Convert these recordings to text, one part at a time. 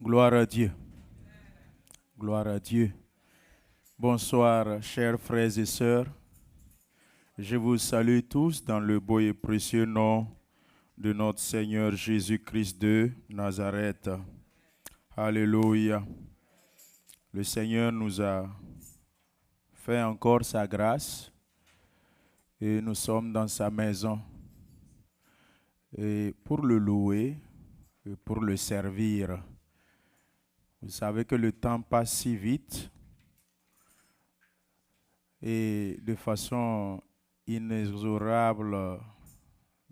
Gloire à Dieu. Gloire à Dieu. Bonsoir, chers frères et sœurs. Je vous salue tous dans le beau et précieux nom de notre Seigneur Jésus-Christ de Nazareth. Alléluia. Le Seigneur nous a fait encore sa grâce et nous sommes dans sa maison. Et pour le louer et pour le servir. Vous savez que le temps passe si vite et de façon inexorable,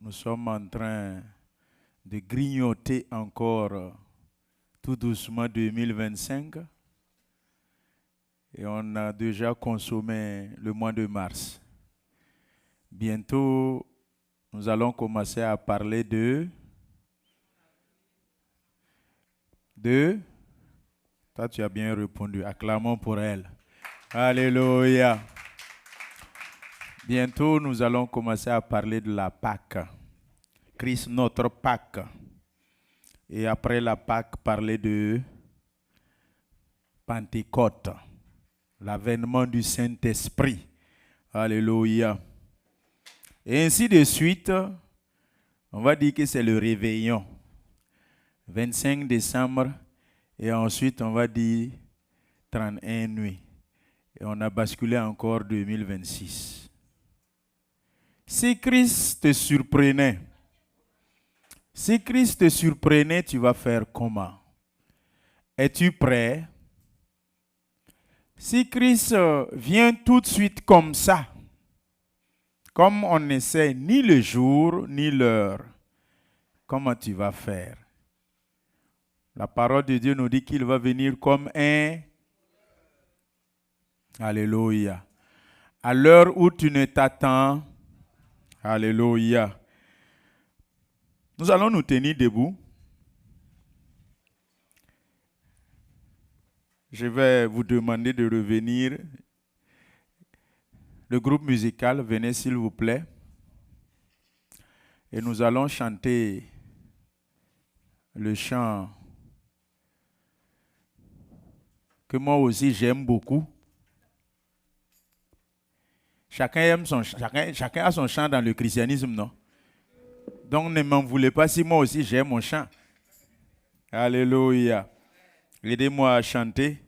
nous sommes en train de grignoter encore tout doucement 2025 et on a déjà consommé le mois de mars. Bientôt, nous allons commencer à parler de toi, tu as bien répondu. Acclamons pour elle. Alléluia. Bientôt, nous allons commencer à parler de la Pâque. Christ, notre Pâque. Et après la Pâque, parler de Pentecôte. L'avènement du Saint-Esprit. Alléluia. Et ainsi de suite, on va dire que c'est le réveillon. 25 décembre. Et ensuite, on va dire 31 nuits. Et on a basculé encore 2026. Si Christ te surprenait, tu vas faire comment? Es-tu prêt? Si Christ vient tout de suite comme ça, comme on ne sait ni le jour ni l'heure, comment tu vas faire? La parole de Dieu nous dit qu'il va venir comme un... Alléluia. À l'heure où tu ne t'attends. Alléluia. Nous allons nous tenir debout. Je vais vous demander de revenir. Le groupe musical, venez s'il vous plaît. Et nous allons chanter le chant que moi aussi j'aime beaucoup. Chacun a son chant dans le christianisme, non? Donc ne m'en voulez pas si moi aussi j'aime mon chant. Alléluia. Aidez-moi à chanter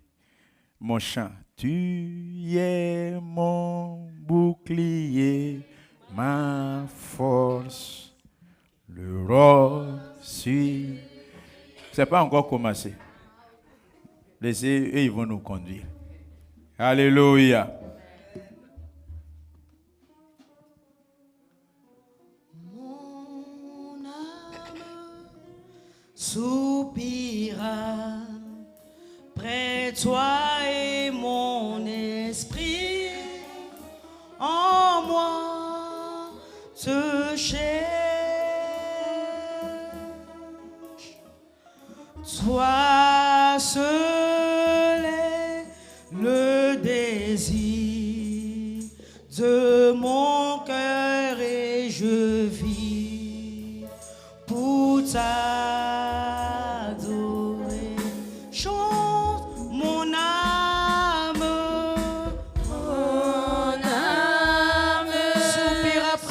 mon chant. Tu es mon bouclier, ma force, le roi sur... C'est pas encore commencé. Laissez, eux, ils vont nous conduire. Alléluia. Mon âme soupira près de toi et mon esprit en moi te cherche. Toi seul est le désir de mon cœur et je vis pour t'adorer. Chante mon âme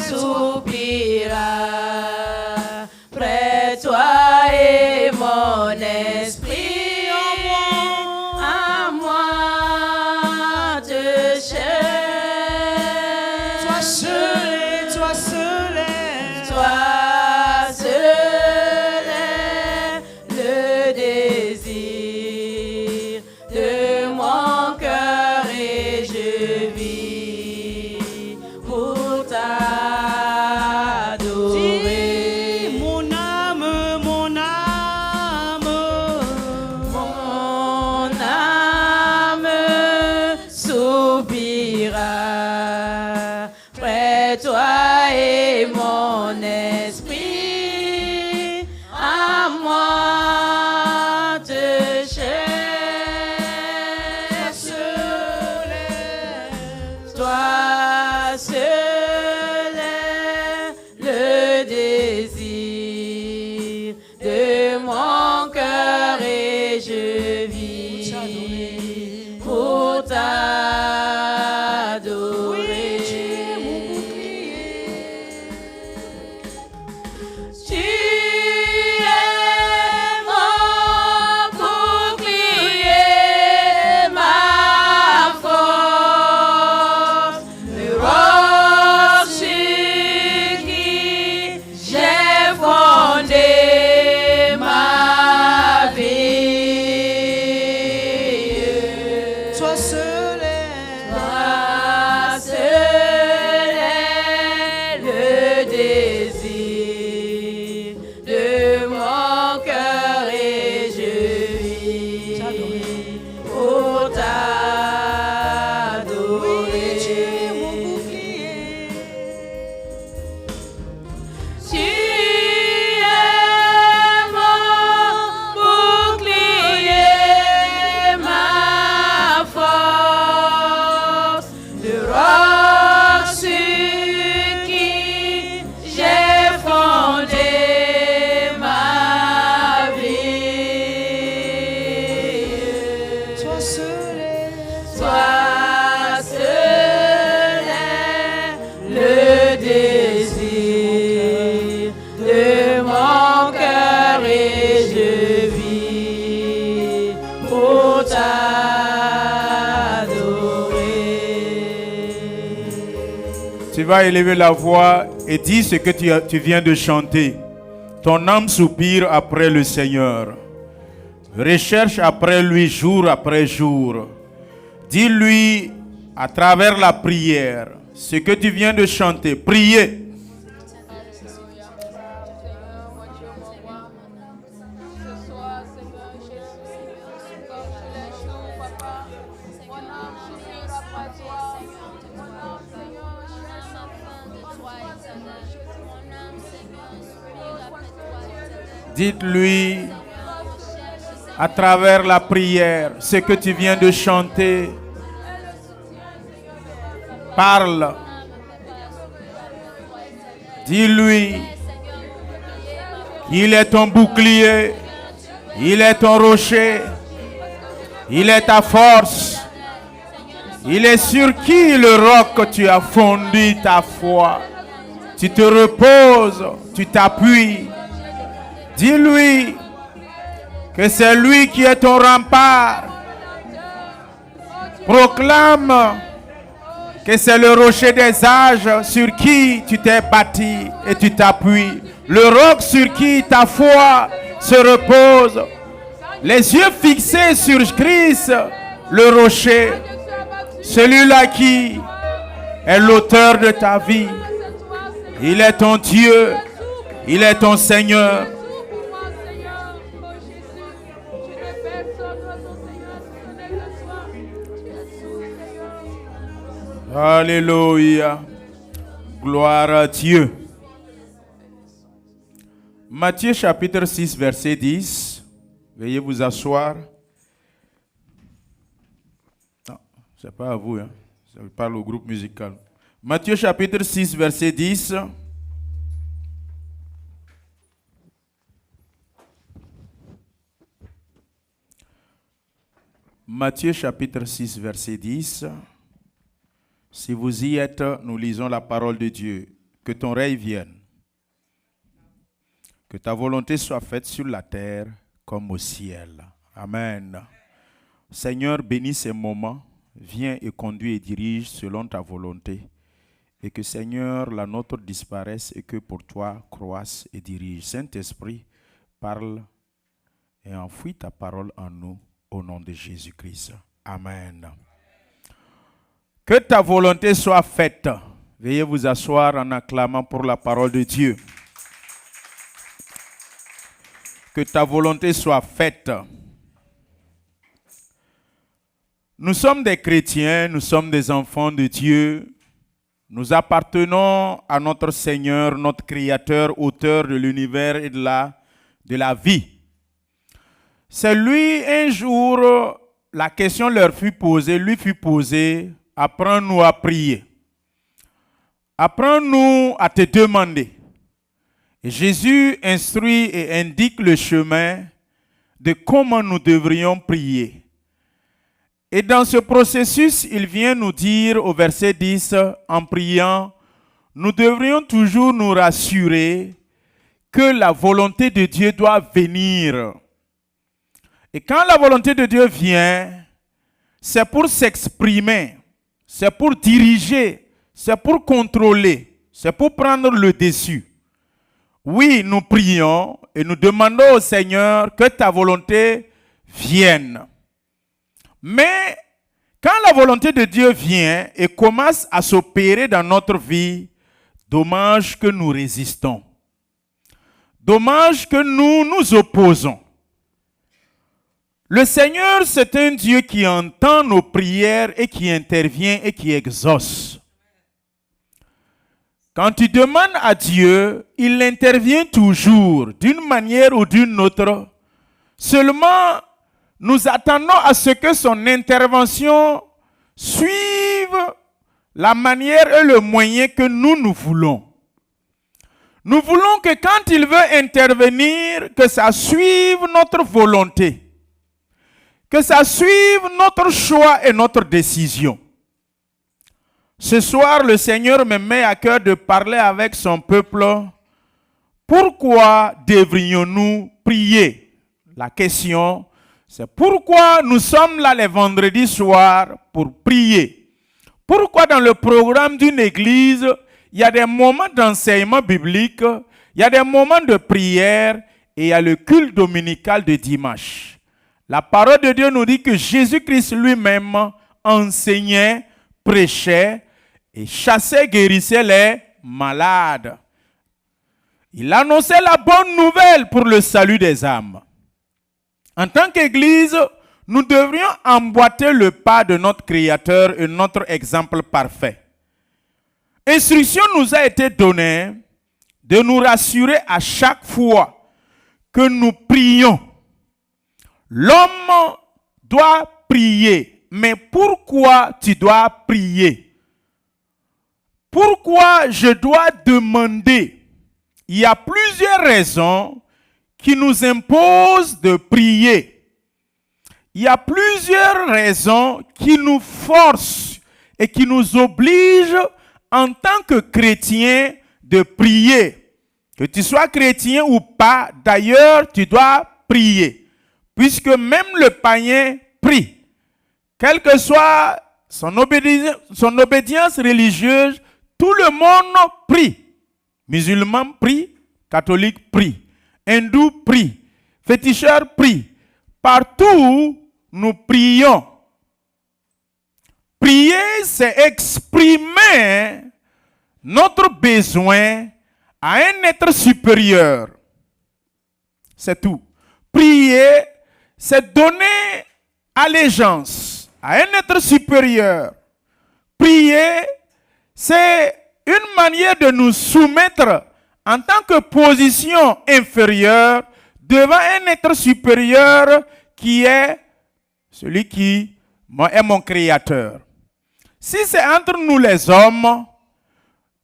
soupira près de toi et mon esprit en moi te je vis pour t'adorer. Tu es mon bouclier, ma force, le roc sur qui j'ai fondé ma vie. Toi seul est le désir de mon cœur et je vis pour t'adorer. Tu es mon bouclier. Tu es mon bouclier, ma force, le roc sur qui j'ai fondé ma vie. Toi seul est le désir de mon cœur et je vis pour t'adorer. Tu vas élever la voix et dis ce que tu viens de chanter. Ton âme soupire après le Seigneur. Recherche après lui jour après jour. Dis-lui à travers la prière ce que tu viens de chanter. Priez. Dites-lui à travers la prière ce que tu viens de chanter. Parle. Dis-lui qu'il est ton bouclier, il est ton rocher, il est ta force, il est sur qui le roc que tu as fondé ta foi. Tu te reposes, tu t'appuies. Dis-lui que c'est lui qui est ton rempart. Proclame que c'est le rocher des âges sur qui tu t'es bâti et tu t'appuies. Le roc sur qui ta foi se repose. Les yeux fixés sur Christ, le rocher. Celui-là qui est l'auteur de ta vie. Il est ton Dieu. Il est ton Seigneur. Alléluia. Gloire à Dieu. Matthieu chapitre 6, verset 10. Veuillez vous asseoir. Non, ce n'est pas à vous. Hein. Je parle au groupe musical. Matthieu chapitre 6, verset 10. Matthieu chapitre 6, verset 10. Si vous y êtes, nous lisons la parole de Dieu. Que ton règne vienne. Que ta volonté soit faite sur la terre comme au ciel. Amen. Seigneur, bénis ces moments. Viens et conduis et dirige selon ta volonté. Et que, Seigneur, la nôtre disparaisse et que pour toi croisse et dirige. Saint-Esprit, parle et enfouis ta parole en nous au nom de Jésus-Christ. Amen. Que ta volonté soit faite. Veuillez vous asseoir en acclamant pour la parole de Dieu. Que ta volonté soit faite. Nous sommes des chrétiens, nous sommes des enfants de Dieu. Nous appartenons à notre Seigneur, notre Créateur, auteur de l'univers et de la vie. C'est lui, un jour, la question lui fut posée, apprends-nous à prier. Apprends-nous à te demander. Et Jésus instruit et indique le chemin de comment nous devrions prier. Et dans ce processus, il vient nous dire au verset 10, en priant, nous devrions toujours nous rassurer que la volonté de Dieu doit venir. Et quand la volonté de Dieu vient, c'est pour s'exprimer, c'est pour diriger, c'est pour contrôler, c'est pour prendre le dessus. Oui, nous prions et nous demandons au Seigneur que ta volonté vienne. Mais quand la volonté de Dieu vient et commence à s'opérer dans notre vie, dommage que nous résistons. Dommage que nous nous opposons. Le Seigneur, c'est un Dieu qui entend nos prières et qui intervient et qui exauce. Quand tu demandes à Dieu, il intervient toujours d'une manière ou d'une autre. Seulement, nous attendons à ce que son intervention suive la manière et le moyen que nous voulons. Nous voulons que quand il veut intervenir, que ça suive notre volonté. Que ça suive notre choix et notre décision. Ce soir, le Seigneur me met à cœur de parler avec son peuple. Pourquoi devrions-nous prier? La question, c'est pourquoi nous sommes là les vendredis soirs pour prier. Pourquoi dans le programme d'une église, il y a des moments d'enseignement biblique, il y a des moments de prière et il y a le culte dominical de dimanche. La parole de Dieu nous dit que Jésus-Christ lui-même enseignait, prêchait et chassait, guérissait les malades. Il annonçait la bonne nouvelle pour le salut des âmes. En tant qu'Église, nous devrions emboîter le pas de notre Créateur et notre exemple parfait. Instruction nous a été donnée de nous rassurer à chaque fois que nous prions. L'homme doit prier. Mais pourquoi tu dois prier? Pourquoi je dois demander? Il y a plusieurs raisons qui nous imposent de prier. Il y a plusieurs raisons qui nous forcent et qui nous obligent en tant que chrétiens de prier. Que tu sois chrétien ou pas, d'ailleurs, tu dois prier. Puisque même le païen prie. Quelle que soit son obédience religieuse, tout le monde prie. Musulmans prient, catholiques prient, hindous prient, féticheurs prient. Partout, nous prions. Prier, c'est exprimer notre besoin à un être supérieur. C'est tout. Prier, c'est donner allégeance à un être supérieur. Prier, c'est une manière de nous soumettre en tant que position inférieure devant un être supérieur qui est celui qui est mon créateur. Si c'est entre nous les hommes,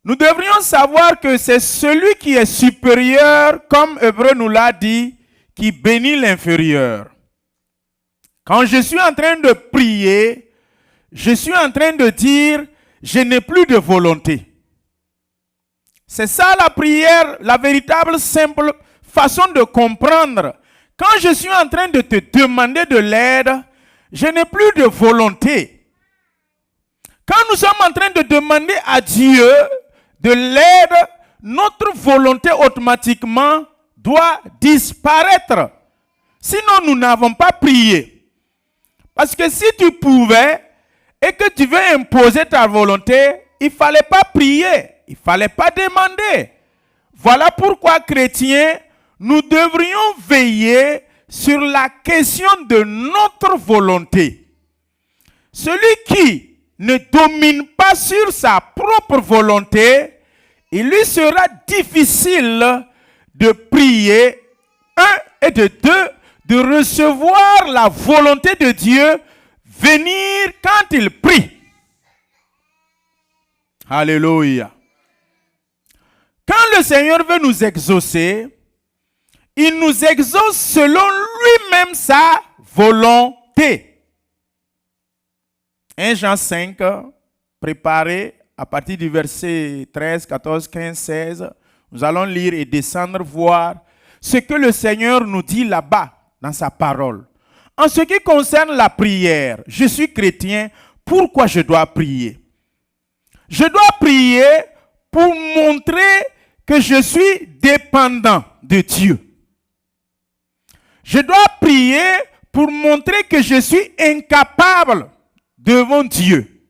nous devrions savoir que c'est celui qui est supérieur, comme Hébreu nous l'a dit, qui bénit l'inférieur. Quand je suis en train de prier, je suis en train de dire, je n'ai plus de volonté. C'est ça la prière, la véritable simple façon de comprendre. Quand je suis en train de te demander de l'aide, je n'ai plus de volonté. Quand nous sommes en train de demander à Dieu de l'aide, notre volonté automatiquement doit disparaître. Sinon, nous n'avons pas prié. Parce que si tu pouvais et que tu veux imposer ta volonté, il ne fallait pas prier. Il ne fallait pas demander. Voilà pourquoi, chrétiens, nous devrions veiller sur la question de notre volonté. Celui qui ne domine pas sur sa propre volonté, il lui sera difficile de prier, un, et de deux, de recevoir la volonté de Dieu venir quand il prie. Alléluia. Quand le Seigneur veut nous exaucer, il nous exauce selon lui-même sa volonté. 1 Jean 5, préparé à partir du verset 13, 14, 15, 16. Nous allons lire et descendre voir ce que le Seigneur nous dit là-bas dans sa parole. En ce qui concerne la prière, je suis chrétien, pourquoi je dois prier? Je dois prier pour montrer que je suis dépendant de Dieu. Je dois prier pour montrer que je suis incapable devant Dieu.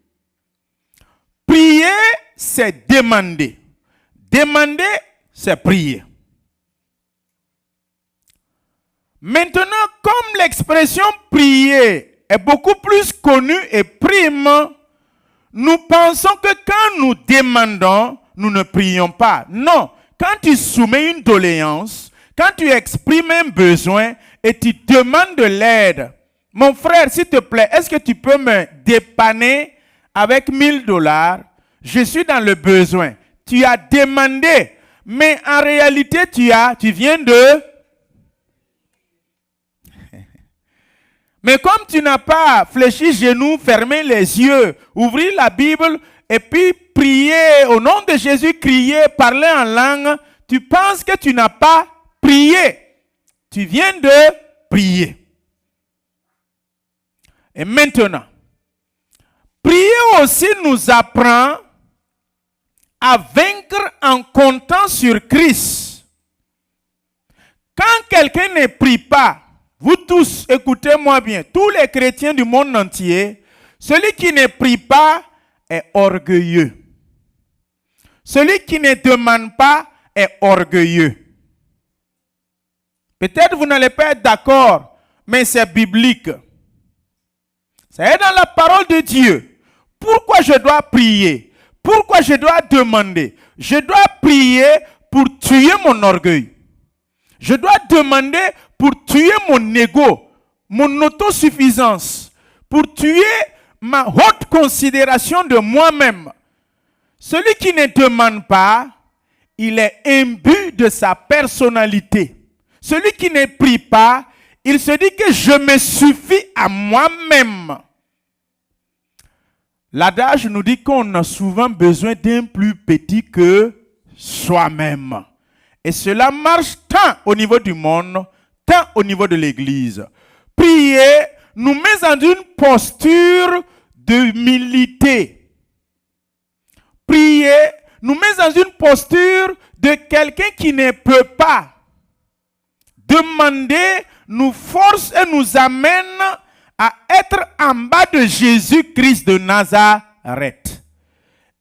Prier, c'est demander. Demander, c'est prier. Maintenant, comme l'expression prier est beaucoup plus connue et prime, nous pensons que quand nous demandons, nous ne prions pas. Non, quand tu soumets une doléance, quand tu exprimes un besoin et tu demandes de l'aide, mon frère, s'il te plaît, est-ce que tu peux me dépanner avec $1000? Je suis dans le besoin. Tu as demandé, mais en réalité, tu viens de... Mais comme tu n'as pas fléchi genoux, fermé les yeux, ouvrir la Bible et puis prier au nom de Jésus, crier, parler en langue, tu penses que tu n'as pas prié. Tu viens de prier. Et maintenant, prier aussi nous apprend à vaincre en comptant sur Christ. Quand quelqu'un ne prie pas, vous tous, écoutez-moi bien, tous les chrétiens du monde entier, celui qui ne prie pas est orgueilleux. Celui qui ne demande pas est orgueilleux. Peut-être vous n'allez pas être d'accord, mais c'est biblique. C'est dans la parole de Dieu. Pourquoi je dois prier? Pourquoi je dois demander? Je dois prier pour tuer mon orgueil. Je dois demander pour tuer mon ego, mon autosuffisance, pour tuer ma haute considération de moi-même. Celui qui ne demande pas, il est imbu de sa personnalité. Celui qui ne prie pas, il se dit que je me suffis à moi-même. L'adage nous dit qu'on a souvent besoin d'un plus petit que soi-même. Et cela marche tant au niveau du monde, tant au niveau de l'Église. Prier nous met dans une posture d'humilité. Prier nous met dans une posture de quelqu'un qui ne peut pas. Demander nous force et nous amène à être en bas de Jésus-Christ de Nazareth.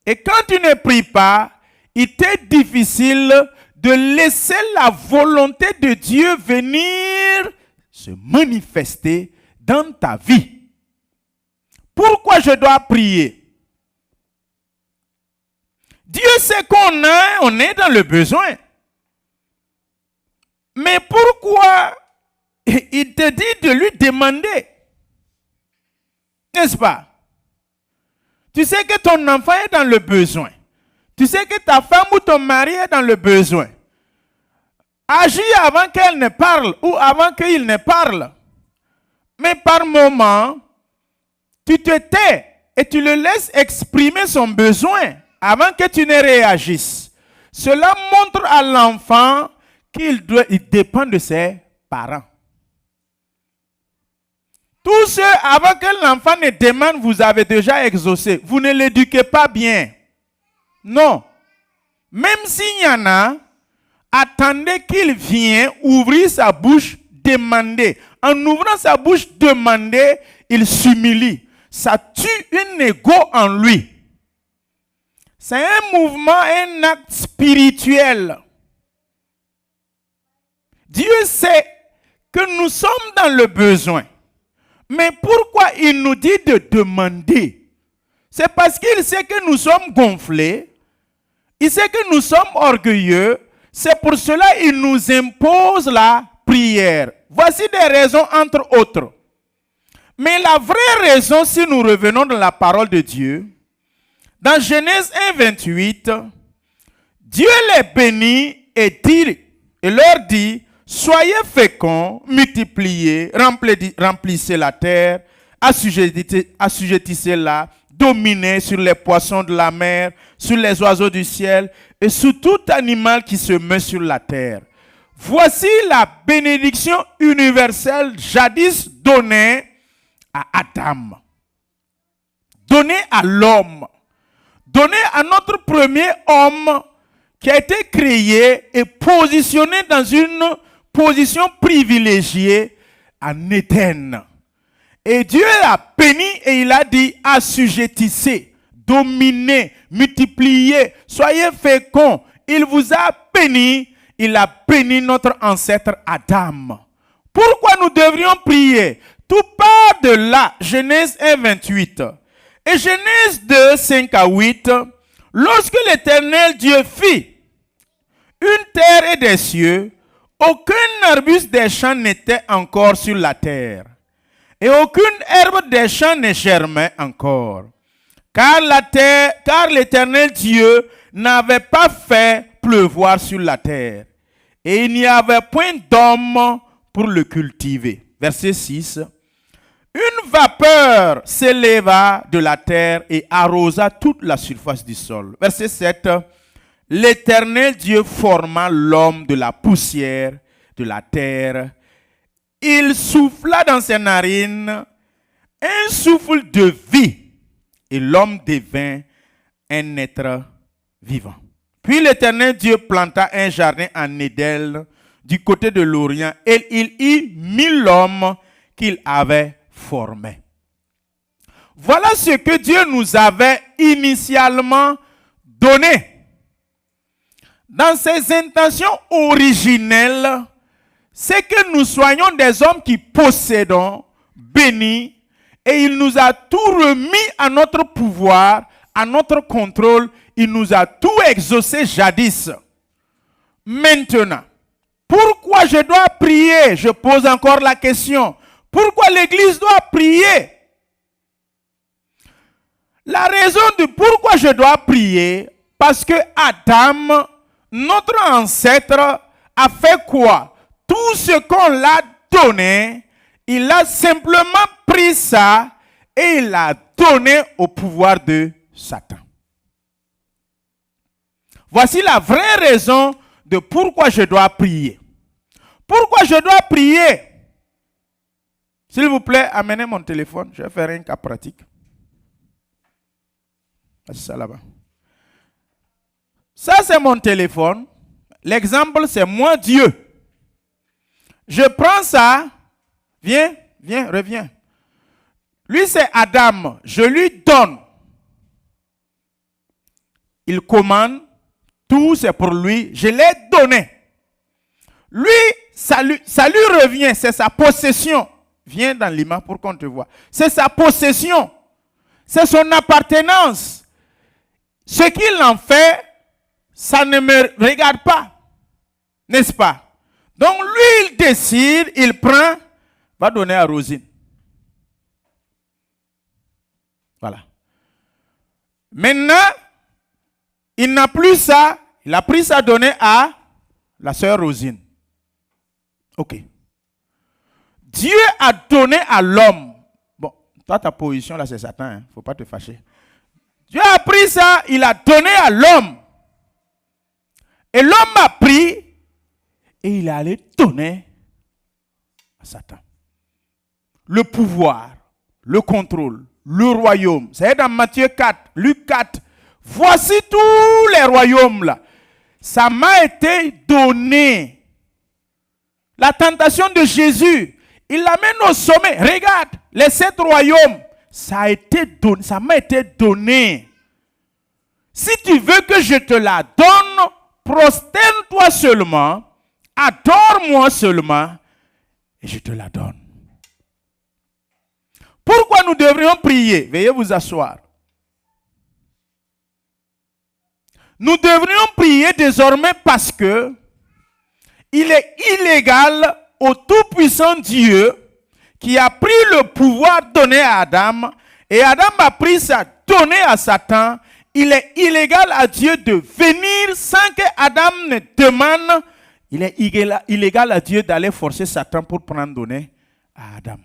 Et quand tu ne pries pas, il t'est difficile de laisser la volonté de Dieu venir se manifester dans ta vie. Pourquoi je dois prier? Dieu sait on est dans le besoin. Mais pourquoi il te dit de lui demander? N'est-ce pas? Tu sais que ton enfant est dans le besoin. Tu sais que ta femme ou ton mari est dans le besoin. Agis avant qu'elle ne parle ou avant qu'il ne parle. Mais par moment, tu te tais et tu le laisses exprimer son besoin avant que tu ne réagisses. Cela montre à l'enfant qu'il dépend de ses parents. Tout ce avant que l'enfant ne demande, vous avez déjà exaucé. Vous ne l'éduquez pas bien. Non. Même s'il y en a, attendez qu'il vienne ouvrir sa bouche, demander. En ouvrant sa bouche, demander, il s'humilie. Ça tue un ego en lui. C'est un mouvement, un acte spirituel. Dieu sait que nous sommes dans le besoin. Mais pourquoi il nous dit de demander? C'est parce qu'il sait que nous sommes gonflés. Il sait que nous sommes orgueilleux. C'est pour cela qu'il nous impose la prière. Voici des raisons entre autres. Mais la vraie raison, si nous revenons dans la parole de Dieu, dans Genèse 1, 28, Dieu les bénit et leur dit, soyez féconds, multipliez, remplissez la terre, assujettissez-la, dominez sur les poissons de la mer, sur les oiseaux du ciel et sur tout animal qui se meut sur la terre. Voici la bénédiction universelle jadis donnée à Adam, donnée à l'homme, donnée à notre premier homme qui a été créé et positionné dans une position privilégiée en Éden. Et Dieu a béni et il a dit assujettissez, dominez, multipliez, soyez féconds. Il vous a béni, il a béni notre ancêtre Adam. Pourquoi nous devrions prier? Tout part de là, Genèse 1, 28. Et Genèse 2, 5 à 8, lorsque l'Éternel Dieu fit une terre et des cieux, aucun arbuste des champs n'était encore sur la terre, et aucune herbe des champs ne germait encore, car l'Éternel Dieu n'avait pas fait pleuvoir sur la terre, et il n'y avait point d'homme pour le cultiver. Verset 6. Une vapeur s'éleva de la terre et arrosa toute la surface du sol. Verset 7. L'Éternel Dieu forma l'homme de la poussière de la terre. Il souffla dans ses narines un souffle de vie et l'homme devint un être vivant. Puis l'Éternel Dieu planta un jardin en Éden du côté de l'Orient et il y mit l'homme qu'il avait formé. Voilà ce que Dieu nous avait initialement donné. Dans ses intentions originelles, c'est que nous soyons des hommes qui possédons, bénis, et il nous a tout remis à notre pouvoir, à notre contrôle. Il nous a tout exaucé jadis. Maintenant, pourquoi je dois prier? Je pose encore la question. Pourquoi l'Église doit prier? La raison de pourquoi je dois prier, parce que Adam, notre ancêtre, a fait quoi? Tout ce qu'on l'a donné, il a simplement pris ça et il l'a donné au pouvoir de Satan. Voici la vraie raison de pourquoi je dois prier. Pourquoi je dois prier? S'il vous plaît, amenez mon téléphone. Je vais faire un cas pratique. C'est ça là-bas. Ça, c'est mon téléphone. L'exemple, c'est moi, Dieu. Je prends ça. Viens, reviens. Lui, c'est Adam. Je lui donne. Il commande. Tout, c'est pour lui. Je l'ai donné. Lui, ça lui revient. C'est sa possession. Viens dans l'image pour qu'on te voie. C'est sa possession. C'est son appartenance. Ce qu'il en fait, ça ne me regarde pas. N'est-ce pas? Donc lui, il décide, il prend, va donner à Rosine. Voilà. Maintenant, il n'a plus ça. Il a pris ça donné à la sœur Rosine. Ok. Dieu a donné à l'homme. Bon, toi, ta position là, c'est Satan. Il ne faut pas te fâcher. Dieu a pris ça, il a donné à l'homme. Et l'homme a pris et il est allé donner à Satan. Le pouvoir, le contrôle, le royaume. C'est dans Matthieu 4, Luc 4. Voici tous les royaumes là. Ça m'a été donné. La tentation de Jésus, il l'amène au sommet. Regarde, les 7 royaumes, ça a été donné, ça m'a été donné. Si tu veux que je te la donne, prosterne-toi seulement, adore-moi seulement, et je te la donne. Pourquoi nous devrions prier? Veuillez vous asseoir. Nous devrions prier désormais parce que il est illégal au tout-puissant Dieu qui a pris le pouvoir donné à Adam et Adam a pris ça donné à Satan. Il est illégal à Dieu de venir sans que Adam ne demande. Il est illégal à Dieu d'aller forcer Satan pour prendre donner à Adam.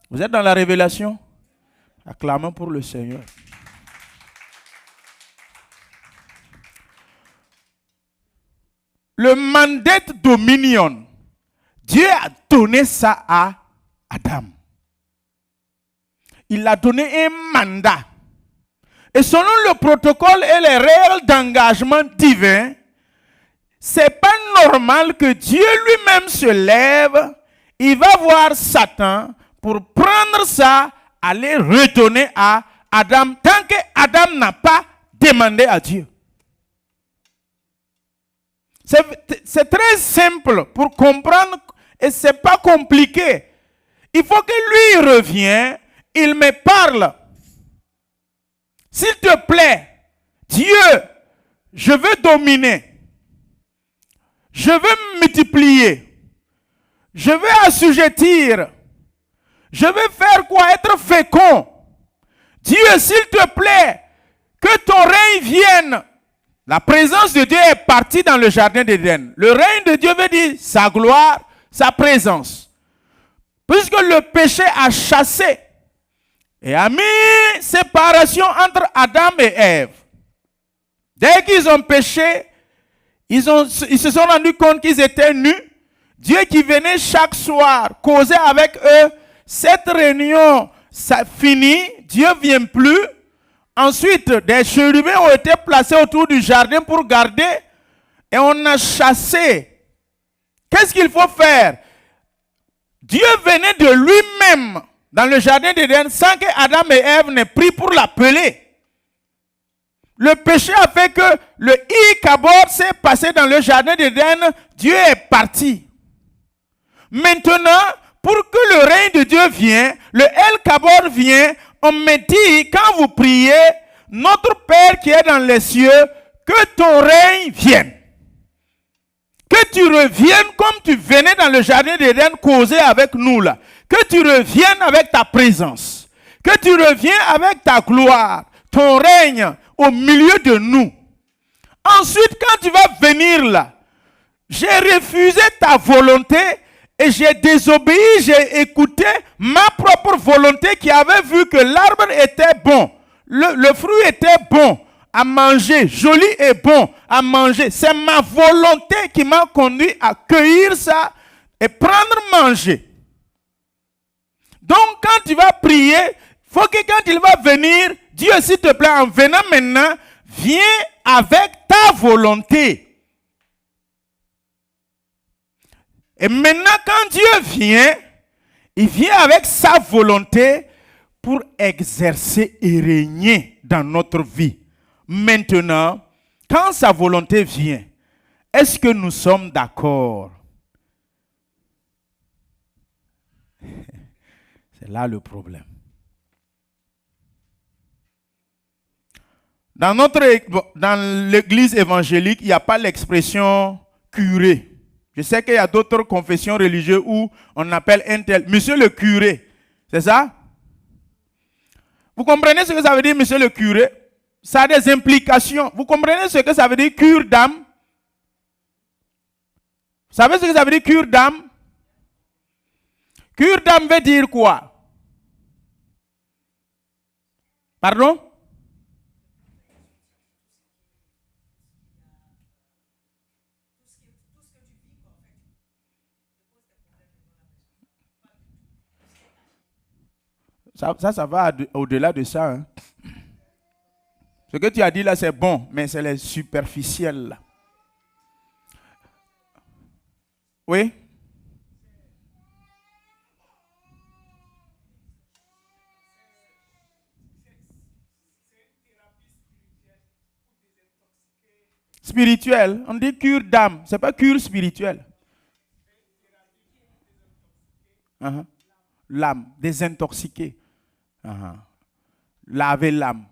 Vous êtes dans la révélation? Acclamons pour le Seigneur. Le mandate dominion, Dieu a donné ça à Adam. Il a donné un mandat. Et selon le protocole et les règles d'engagement divin, c'est pas normal que Dieu lui-même se lève, il va voir Satan pour prendre ça, aller retourner à Adam, tant que Adam n'a pas demandé à Dieu. C'est très simple pour comprendre et c'est pas compliqué. Il faut que lui revienne, il me parle. S'il te plaît, Dieu, je veux dominer. Je veux multiplier. Je veux assujettir. Je veux faire quoi? Être fécond. Dieu, s'il te plaît, que ton règne vienne. La présence de Dieu est partie dans le jardin d'Éden. Le règne de Dieu veut dire sa gloire, sa présence. Puisque le péché a chassé et a mis séparation entre Adam et Ève. Dès qu'ils ont péché, ils se sont rendus compte qu'ils étaient nus. Dieu qui venait chaque soir causer avec eux, cette réunion, ça finit, Dieu ne vient plus. Ensuite, des chérubins ont été placés autour du jardin pour garder et on a chassé. Qu'est-ce qu'il faut faire? Dieu venait de lui-même dans le jardin d'Éden sans que Adam et Ève n'aient pris pour l'appeler. Le péché a fait que le Ikabod s'est passé dans le jardin d'Éden. Dieu est parti. Maintenant, pour que le règne de Dieu vienne, le El-Kabod vient, on me dit, quand vous priez, notre Père qui est dans les cieux, que ton règne vienne. Que tu reviennes comme tu venais dans le jardin d'Éden causer avec nous là. Que tu reviennes avec ta présence. Que tu reviennes avec ta gloire. Ton règne au milieu de nous. Ensuite, quand tu vas venir là, j'ai refusé ta volonté et j'ai désobéi, j'ai écouté ma propre volonté qui avait vu que l'arbre était bon. Le fruit était bon à manger, joli et bon à manger. C'est ma volonté qui m'a conduit à cueillir ça et prendre manger. Donc quand tu vas prier, il faut que quand il va venir, Dieu s'il te plaît, en venant maintenant, viens avec ta volonté. Et maintenant quand Dieu vient, il vient avec sa volonté pour exercer et régner dans notre vie. Maintenant, quand sa volonté vient, est-ce que nous sommes d'accord? C'est là le problème. Dans l'église évangélique, il n'y a pas l'expression curé. Je sais qu'il y a d'autres confessions religieuses où on appelle un tel, monsieur le curé. C'est ça? Vous comprenez ce que ça veut dire, monsieur le curé? Ça a des implications. Vous comprenez ce que ça veut dire, cure d'âme? Vous savez ce que ça veut dire, cure d'âme? Cure d'âme veut dire quoi? Pardon? Ça va au-delà de ça. Hein. Ce que tu as dit là, c'est bon, mais c'est les superficiels là. Oui? Spirituel, on dit cure d'âme, c'est pas cure spirituelle. L'âme, désintoxiquer. Laver l'âme.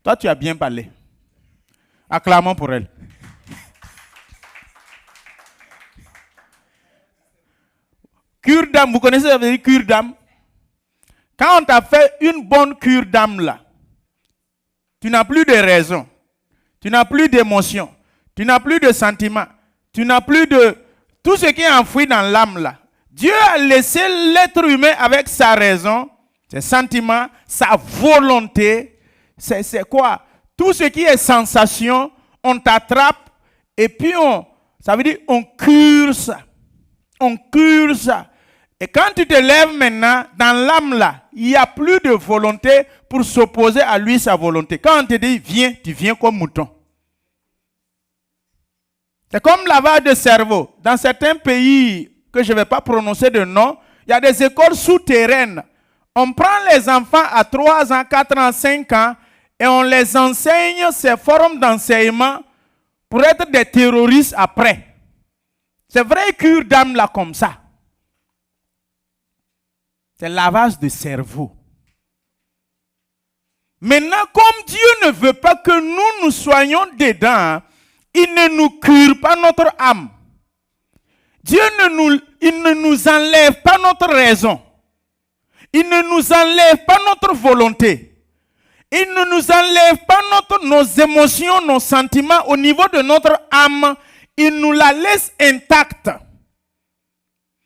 Toi, tu as bien parlé. Acclamons pour elle. Cure d'âme, vous connaissez ça veut dire cure d'âme? Quand on t'a fait une bonne cure d'âme là, tu n'as plus de raison, tu n'as plus d'émotion, tu n'as plus de sentiments, tu n'as plus de... Tout ce qui est enfoui dans l'âme là. Dieu a laissé l'être humain avec sa raison, ses sentiments, sa volonté. C'est quoi? Tout ce qui est sensation, on t'attrape et puis ça veut dire on cure ça. On cure ça. Et quand tu te lèves maintenant, dans l'âme là, il n'y a plus de volonté pour s'opposer à lui, sa volonté. Quand on te dit viens, tu viens comme mouton. C'est comme lavage de cerveau. Dans certains pays que je ne vais pas prononcer de nom, il y a des écoles souterraines. On prend les enfants à 3 ans, 4 ans, 5 ans et on les enseigne ces formes d'enseignement pour être des terroristes après. C'est vrai cure d'âme là comme ça. C'est lavage de cerveau. Maintenant, comme Dieu ne veut pas que nous soyons dedans, il ne nous cure pas notre âme. Dieu il ne nous enlève pas notre raison. Il ne nous enlève pas notre volonté. Il ne nous enlève pas nos émotions, nos sentiments au niveau de notre âme. Il nous la laisse intacte.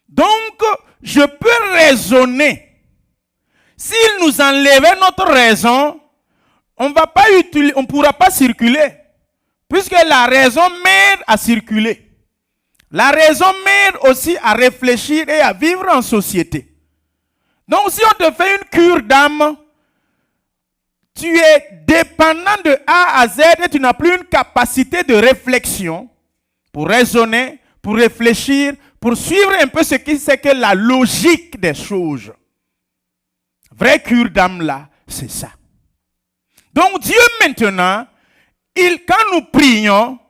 Donc, je peux raisonner. S'il nous enlevait notre raison, on ne pourra pas circuler. Puisque la raison m'aide à circuler. La raison m'aide aussi à réfléchir et à vivre en société. Donc si on te fait une cure d'âme, tu es dépendant de A à Z et tu n'as plus une capacité de réflexion pour raisonner, pour réfléchir, pour suivre un peu ce qui c'est que la logique des choses. Vraie cure d'âme là, c'est ça. Donc Dieu maintenant, quand nous prions,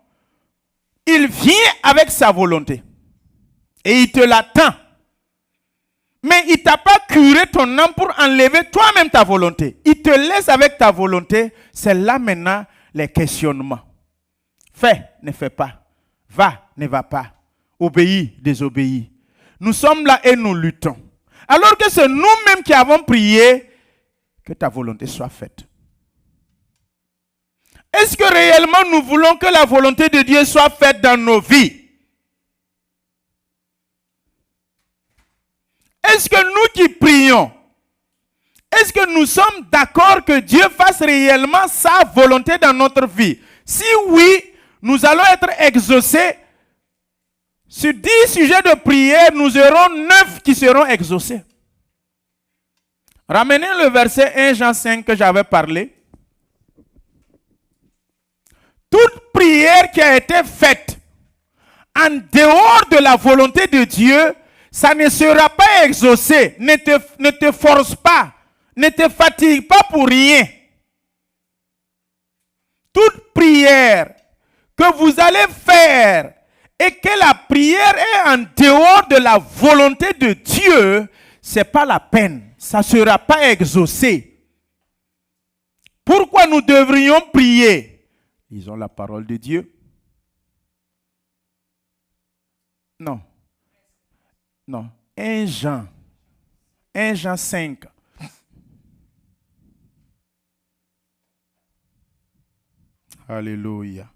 il vient avec sa volonté. Et il te l'attend. Mais il ne t'a pas curé ton âme pour enlever toi-même ta volonté. Il te laisse avec ta volonté. C'est là maintenant les questionnements. Fais, ne fais pas. Va, ne va pas. Obéis, désobéis. Nous sommes là et nous luttons. Alors que c'est nous-mêmes qui avons prié que ta volonté soit faite. Est-ce que réellement nous voulons que la volonté de Dieu soit faite dans nos vies? Est-ce que nous qui prions, est-ce que nous sommes d'accord que Dieu fasse réellement sa volonté dans notre vie? Si oui, nous allons être exaucés. Sur 10 sujets de prière, nous aurons 9 qui seront exaucés. Ramenez le verset 1 Jean 5 que j'avais parlé. Toute prière qui a été faite en dehors de la volonté de Dieu, ça ne sera pas exaucé. Ne te force pas. Ne te fatigue pas pour rien. Toute prière que vous allez faire et que la prière est en dehors de la volonté de Dieu, ce n'est pas la peine. Ça ne sera pas exaucé. Pourquoi nous devrions prier? Lisons la parole de Dieu. Non. Non. 1 Jean 5. Alléluia.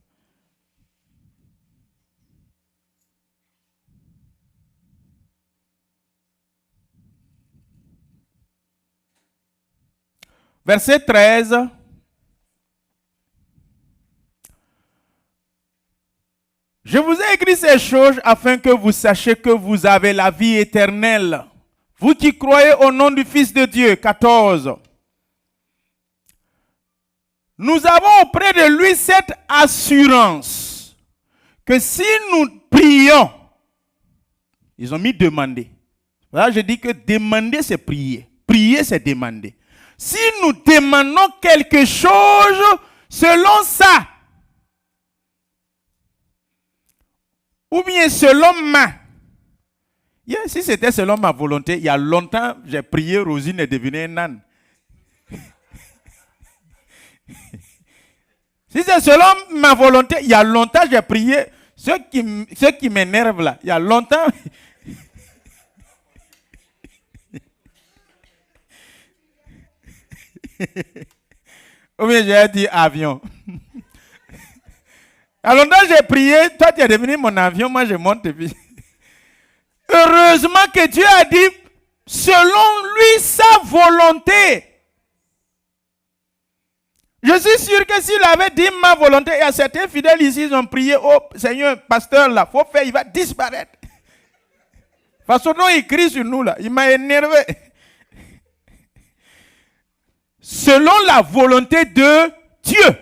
Verset 13. Je vous ai écrit ces choses afin que vous sachiez que vous avez la vie éternelle. Vous qui croyez au nom du Fils de Dieu. 14. Nous avons auprès de lui cette assurance que si nous prions, ils ont mis demander. Là, je dis que demander, c'est prier. Prier, c'est demander. Si nous demandons quelque chose selon ça, ou bien selon ma. Si c'était selon ma volonté, il y a longtemps, j'ai prié, Rosine est devenue un âne. Si c'est selon ma volonté, il y a longtemps, j'ai prié. Ce qui m'énerve là, il y a longtemps. Ou bien j'ai dit avion. Alors là, j'ai prié, toi tu es devenu mon avion, moi je monte et puis... Heureusement que Dieu a dit, selon lui, sa volonté. Je suis sûr que s'il avait dit ma volonté, il y a certains fidèles ici, ils ont prié, oh Seigneur, pasteur là, faut faire, il va disparaître. Parce que non, il crie sur nous là, il m'a énervé. Selon la volonté de Dieu.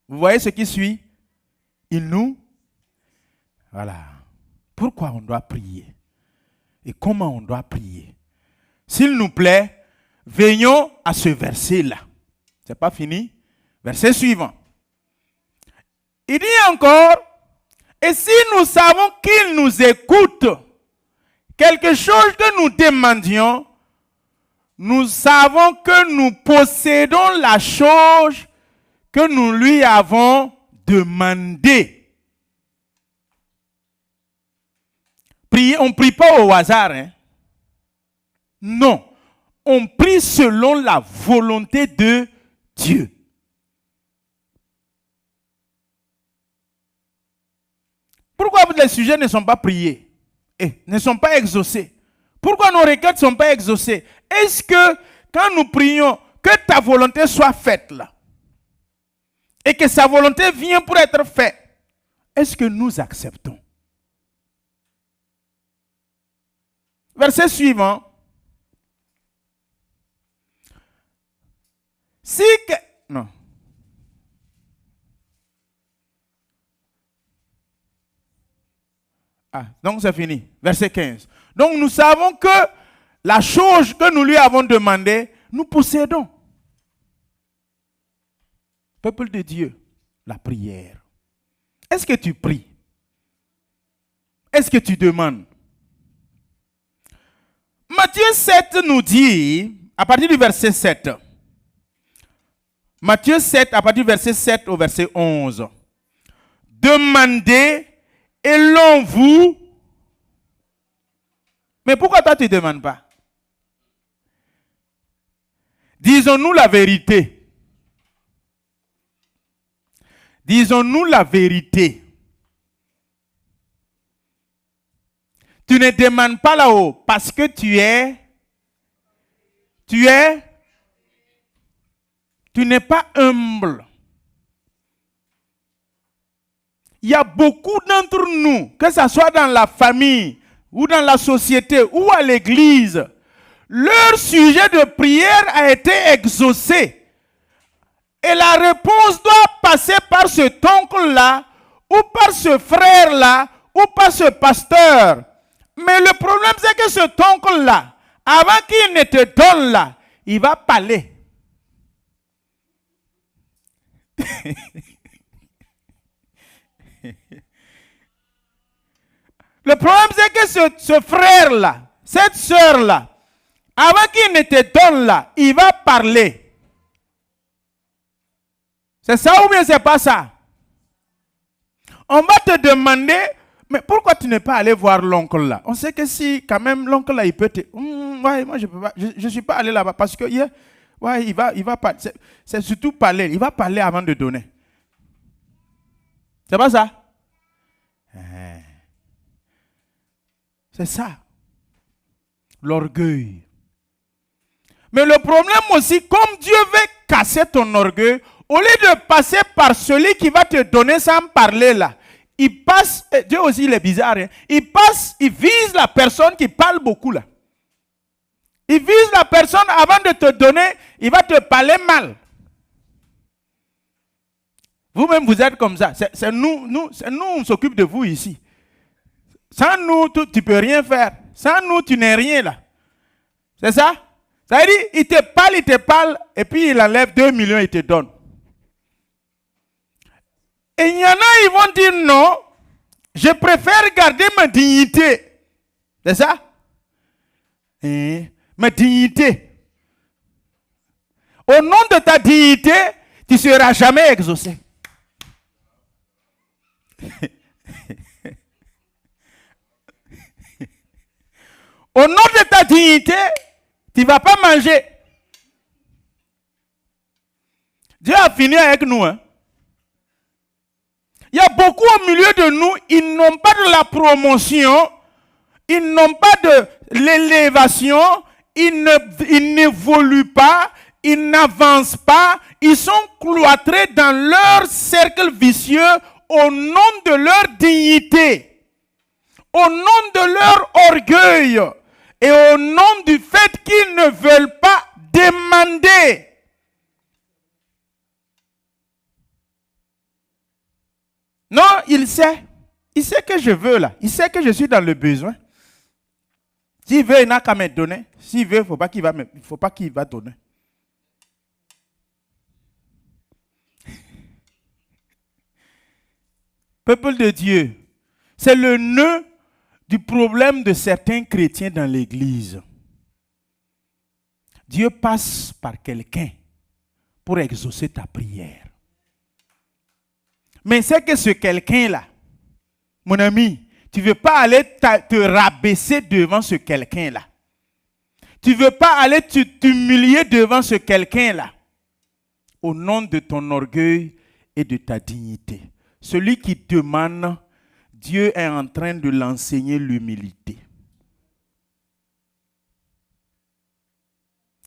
Vous voyez ce qui suit? Il nous... Voilà. Pourquoi on doit prier? Et comment on doit prier? S'il nous plaît, veillons à ce verset-là. C'est pas fini? Verset suivant. Il dit encore, et si nous savons qu'il nous écoute, quelque chose que nous demandions, nous savons que nous possédons la chose que nous lui avons demandée. Prier, on ne prie pas au hasard. Hein? Non. On prie selon la volonté de Dieu. Pourquoi les sujets ne sont pas priés et ne sont pas exaucés? Pourquoi nos requêtes ne sont pas exaucées? Est-ce que quand nous prions, que ta volonté soit faite là, et que sa volonté vient pour être faite, est-ce que nous acceptons? Verset suivant. Si que... Non. Ah, donc c'est fini. Verset 15. Donc nous savons que la chose que nous lui avons demandé, nous possédons. Peuple de Dieu, la prière. Est-ce que tu pries? Est-ce que tu demandes? Matthieu 7 nous dit, à partir du verset 7, Matthieu 7, à partir du verset 7 au verset 11, demandez et l'on vous... Mais pourquoi toi tu ne demandes pas? Disons-nous la vérité. Disons-nous la vérité. Tu ne demandes pas là-haut parce que tu n'es pas humble. Il y a beaucoup d'entre nous, que ce soit dans la famille, ou dans la société, ou à l'église, leur sujet de prière a été exaucé. Et la réponse doit passer par cet oncle-là, ou par ce frère-là, ou par ce pasteur. Mais le problème, c'est que cet oncle-là, avant qu'il ne te donne là, il va parler. Le problème, c'est que ce frère-là, cette soeur-là, avant qu'il ne te donne là, il va parler. C'est ça ou bien c'est pas ça? On va te demander, mais pourquoi tu n'es pas allé voir l'oncle là? On sait que si quand même l'oncle là, il peut te... ouais, moi je peux pas, je suis pas allé là-bas parce que ouais, il va pas. C'est surtout parler. Il va parler avant de donner. C'est pas ça? C'est ça. L'orgueil. Mais le problème aussi, comme Dieu veut casser ton orgueil, au lieu de passer par celui qui va te donner sans parler là, il passe, Dieu aussi il est bizarre, hein, il vise la personne qui parle beaucoup là. Il vise la personne avant de te donner, il va te parler mal. Vous-même vous êtes comme ça. C'est nous, on s'occupe de vous ici. Sans nous, tu ne peux rien faire. Sans nous, tu n'es rien là. C'est ça? Ça veut dire, il te parle, et puis il enlève 2 millions et il te donne. Et il y en a, ils vont dire non, je préfère garder ma dignité. C'est ça? Ma dignité. Au nom de ta dignité, tu ne seras jamais exaucé. Au nom de ta dignité, tu ne vas pas manger. Dieu a fini avec nous. Hein. Il y a beaucoup au milieu de nous, ils n'ont pas de la promotion, ils n'ont pas de l'élévation, ils n'évoluent pas, ils n'avancent pas, ils sont cloîtrés dans leur cercle vicieux au nom de leur dignité, au nom de leur orgueil et au nom du fait qu'ils ne veulent pas demander. Non, il sait que je veux là, il sait que je suis dans le besoin. S'il veut, il n'a qu'à me donner. S'il veut, il ne faut pas qu'il va donner. Peuple de Dieu, c'est le nœud du problème de certains chrétiens dans l'église. Dieu passe par quelqu'un pour exaucer ta prière. Mais c'est que ce quelqu'un-là, mon ami, tu ne veux pas aller te rabaisser devant ce quelqu'un-là. Tu ne veux pas aller t'humilier devant ce quelqu'un-là. Au nom de ton orgueil et de ta dignité. Celui qui demande, Dieu est en train de l'enseigner l'humilité.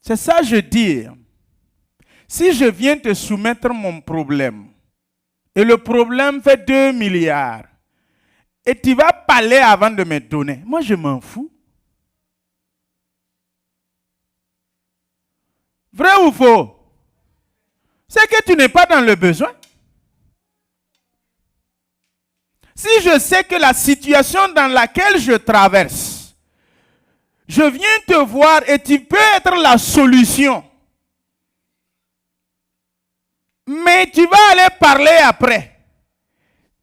C'est ça je dis. Si je viens te soumettre mon problème, et le problème fait 2 milliards, et tu vas parler avant de me donner, moi je m'en fous. Vrai ou faux? C'est que tu n'es pas dans le besoin. Si je sais que la situation dans laquelle je traverse, je viens te voir et tu peux être la solution. Mais tu vas aller parler après.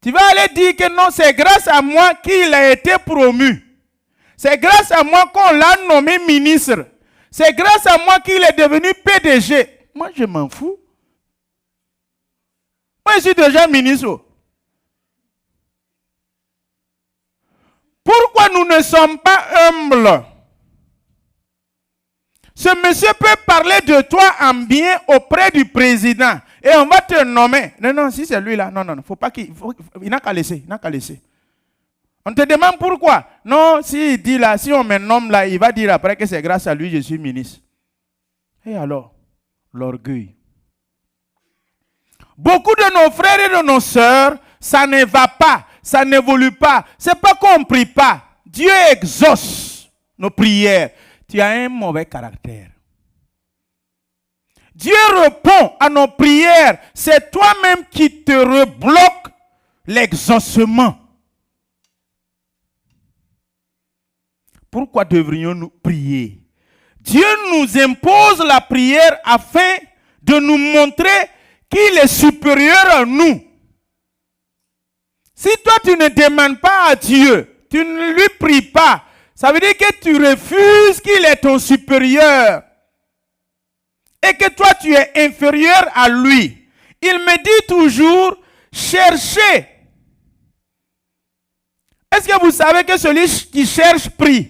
Tu vas aller dire que non, c'est grâce à moi qu'il a été promu. C'est grâce à moi qu'on l'a nommé ministre. C'est grâce à moi qu'il est devenu PDG. Moi, je m'en fous. Moi, je suis déjà ministre. Pourquoi nous ne sommes pas humbles? Ce monsieur peut parler de toi en bien auprès du président. Et on va te nommer. Non, si c'est lui là, non, faut pas il n'a qu'à laisser, On te demande pourquoi. Non, s'il dit là, si on me nomme là, il va dire après que c'est grâce à lui que je suis ministre. Et alors, l'orgueil. Beaucoup de nos frères et de nos sœurs, ça ne va pas, ça n'évolue pas. C'est pas qu'on ne prie pas. Dieu exauce nos prières. Tu as un mauvais caractère. Dieu répond à nos prières. C'est toi-même qui te rebloque l'exaucement. Pourquoi devrions-nous prier? Dieu nous impose la prière afin de nous montrer qu'il est supérieur à nous. Si toi tu ne demandes pas à Dieu, tu ne lui pries pas, ça veut dire que tu refuses qu'il est ton supérieur. Et que toi tu es inférieur à lui. Il me dit toujours, cherchez. Est-ce que vous savez que celui qui cherche prie?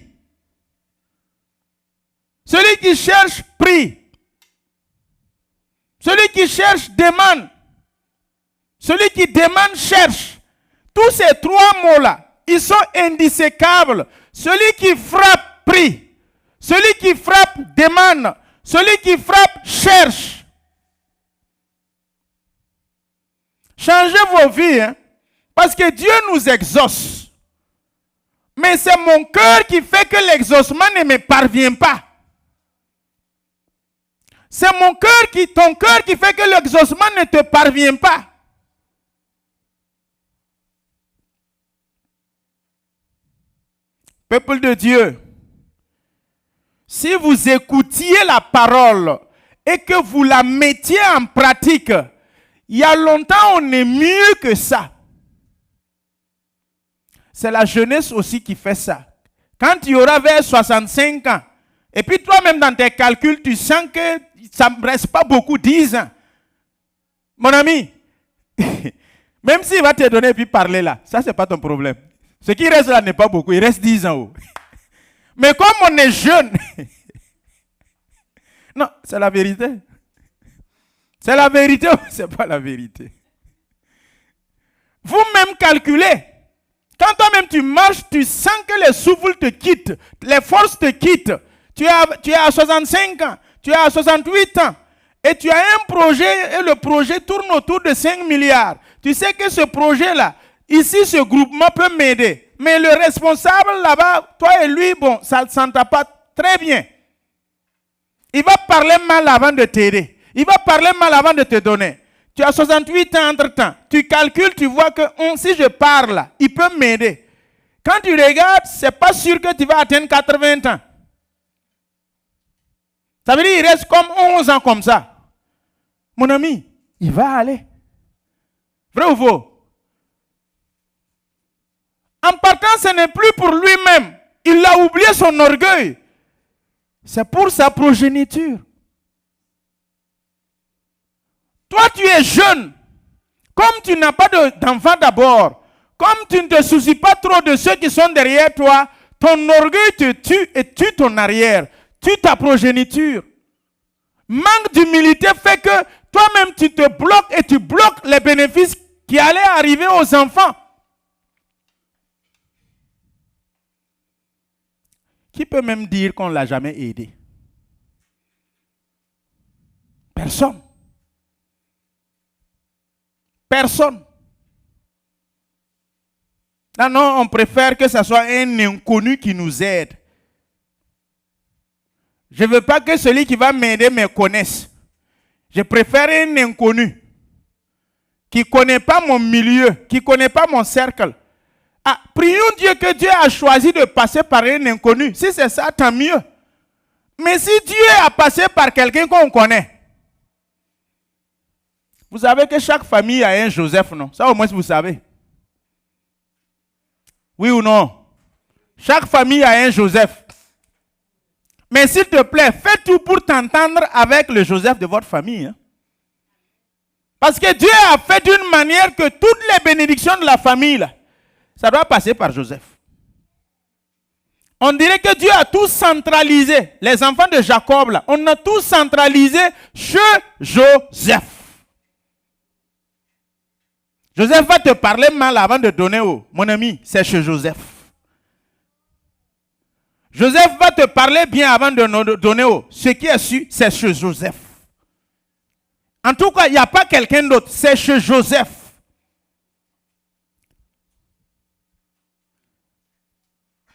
Celui qui cherche prie. Celui qui cherche demande. Celui qui demande cherche. Tous ces trois mots-là, ils sont indissécables. Celui qui frappe prie. Celui qui frappe demande. Celui qui frappe cherche. Changez vos vies, hein, parce que Dieu nous exauce. Mais c'est mon cœur qui fait que l'exaucement ne me parvient pas. C'est ton cœur qui fait que l'exaucement ne te parvient pas. Peuple de Dieu, si vous écoutiez la parole et que vous la mettiez en pratique, il y a longtemps on est mieux que ça. C'est la jeunesse aussi qui fait ça. Quand tu auras vers 65 ans, et puis toi-même dans tes calculs, tu sens que ça ne reste pas beaucoup, 10 ans. Mon ami, même s'il va te donner et puis parler là, ça c'est pas ton problème. Ce qui reste là n'est pas beaucoup, il reste 10 ans. Mais comme on est jeune, non, c'est la vérité. C'est la vérité ou ce n'est pas la vérité? Vous-même calculez. Quand toi-même tu marches, tu sens que les souffles te quittent, les forces te quittent. Tu es à 65 ans, tu es à 68 ans, et tu as un projet, et le projet tourne autour de 5 milliards. Tu sais que ce projet-là, ici, ce groupement peut m'aider. Mais le responsable là-bas, toi et lui, bon, ça ne s'entend pas très bien. Il va parler mal avant de t'aider. Il va parler mal avant de te donner. Tu as 68 ans entre-temps. Tu calcules, tu vois que si je parle, il peut m'aider. Quand tu regardes, ce n'est pas sûr que tu vas atteindre 80 ans. Ça veut dire qu'il reste comme 11 ans comme ça. Mon ami, il va aller. Vrai ou faux? En partant, ce n'est plus pour lui-même. Il a oublié son orgueil. C'est pour sa progéniture. Toi, tu es jeune. Comme tu n'as pas d'enfant d'abord, comme tu ne te soucies pas trop de ceux qui sont derrière toi, ton orgueil te tue et tue ton arrière, tue ta progéniture. Manque d'humilité fait que toi-même tu te bloques et tu bloques les bénéfices qui allaient arriver aux enfants. Qui peut même dire qu'on ne l'a jamais aidé? Personne. Personne. Non, non, on préfère que ce soit un inconnu qui nous aide. Je ne veux pas que celui qui va m'aider me connaisse. Je préfère un inconnu qui ne connaît pas mon milieu, qui ne connaît pas mon cercle. Ah, prions Dieu que Dieu a choisi de passer par un inconnu. Si c'est ça, tant mieux. Mais si Dieu a passé par quelqu'un qu'on connaît, vous savez que chaque famille a un Joseph, non? Ça au moins vous savez. Oui ou non? Chaque famille a un Joseph. Mais s'il te plaît, fais tout pour t'entendre avec le Joseph de votre famille. Hein? Parce que Dieu a fait d'une manière que toutes les bénédictions de la famille, là, ça doit passer par Joseph. On dirait que Dieu a tout centralisé. Les enfants de Jacob, là, on a tout centralisé chez Joseph. Joseph va te parler mal avant de donner au. Mon ami, c'est chez Joseph. Joseph va te parler bien avant de donner au. Ce qui est su, c'est chez Joseph. En tout cas, il n'y a pas quelqu'un d'autre. C'est chez Joseph.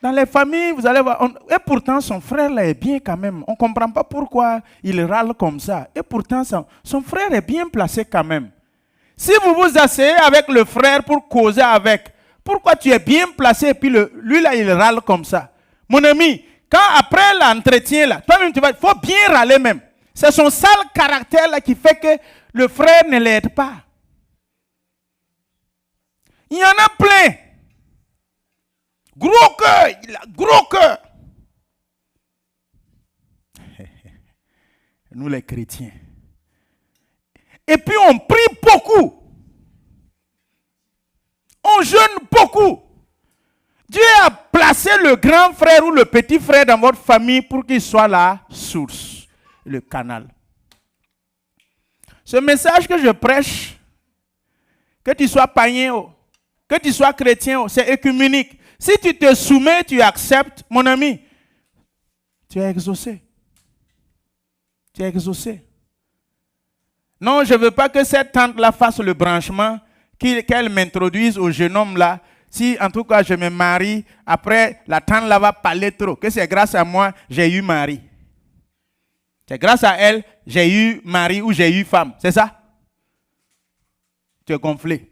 Dans les familles, vous allez voir. Et pourtant, son frère là est bien quand même. On ne comprend pas pourquoi il râle comme ça. Et pourtant, son frère est bien placé quand même. Si vous vous asseyez avec le frère pour causer avec, pourquoi tu es bien placé et puis lui là, il râle comme ça? Mon ami, quand après l'entretien là, toi-même tu vas, il faut bien râler même. C'est son sale caractère là qui fait que le frère ne l'aide pas. Il y en a plein. Gros cœur, il a gros cœur. Nous les chrétiens. Et puis on prie beaucoup. On jeûne beaucoup. Dieu a placé le grand frère ou le petit frère dans votre famille pour qu'il soit la source, le canal. Ce message que je prêche, que tu sois païen, que tu sois chrétien, c'est œcuménique. Si tu te soumets, tu acceptes, mon ami, tu es exaucé. Tu es exaucé. Non, je ne veux pas que cette tante-là fasse le branchement, qu'elle m'introduise au jeune homme-là. Si, en tout cas, je me marie, après, la tante-là va parler trop. Que c'est grâce à moi, j'ai eu mari. C'est grâce à elle, j'ai eu mari ou j'ai eu femme. C'est ça? Tu es gonflé.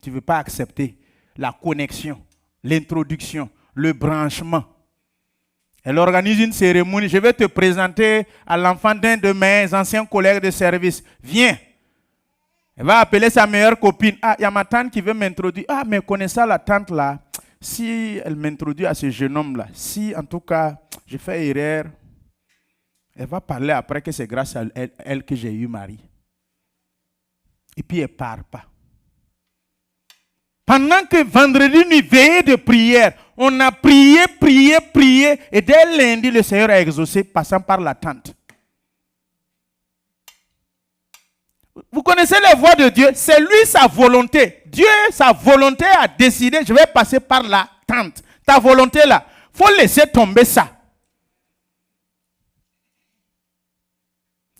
Tu ne veux pas accepter la connexion, l'introduction, le branchement. Elle organise une cérémonie. Je vais te présenter à l'enfant d'un de mes anciens collègues de service. Viens. Elle va appeler sa meilleure copine. Ah, il y a ma tante qui veut m'introduire. Ah, mais connaissant la tante là, si elle m'introduit à ce jeune homme là, si en tout cas je fais erreur, elle va parler après que c'est grâce à elle que j'ai eu mari. Et puis elle ne part pas. Pendant que vendredi nuit, veillée de prière, on a prié, et dès lundi, le Seigneur a exaucé, passant par la tente. Vous connaissez les voies de Dieu, c'est lui sa volonté. Dieu, sa volonté a décidé, je vais passer par la tente. Ta volonté là, il faut laisser tomber ça.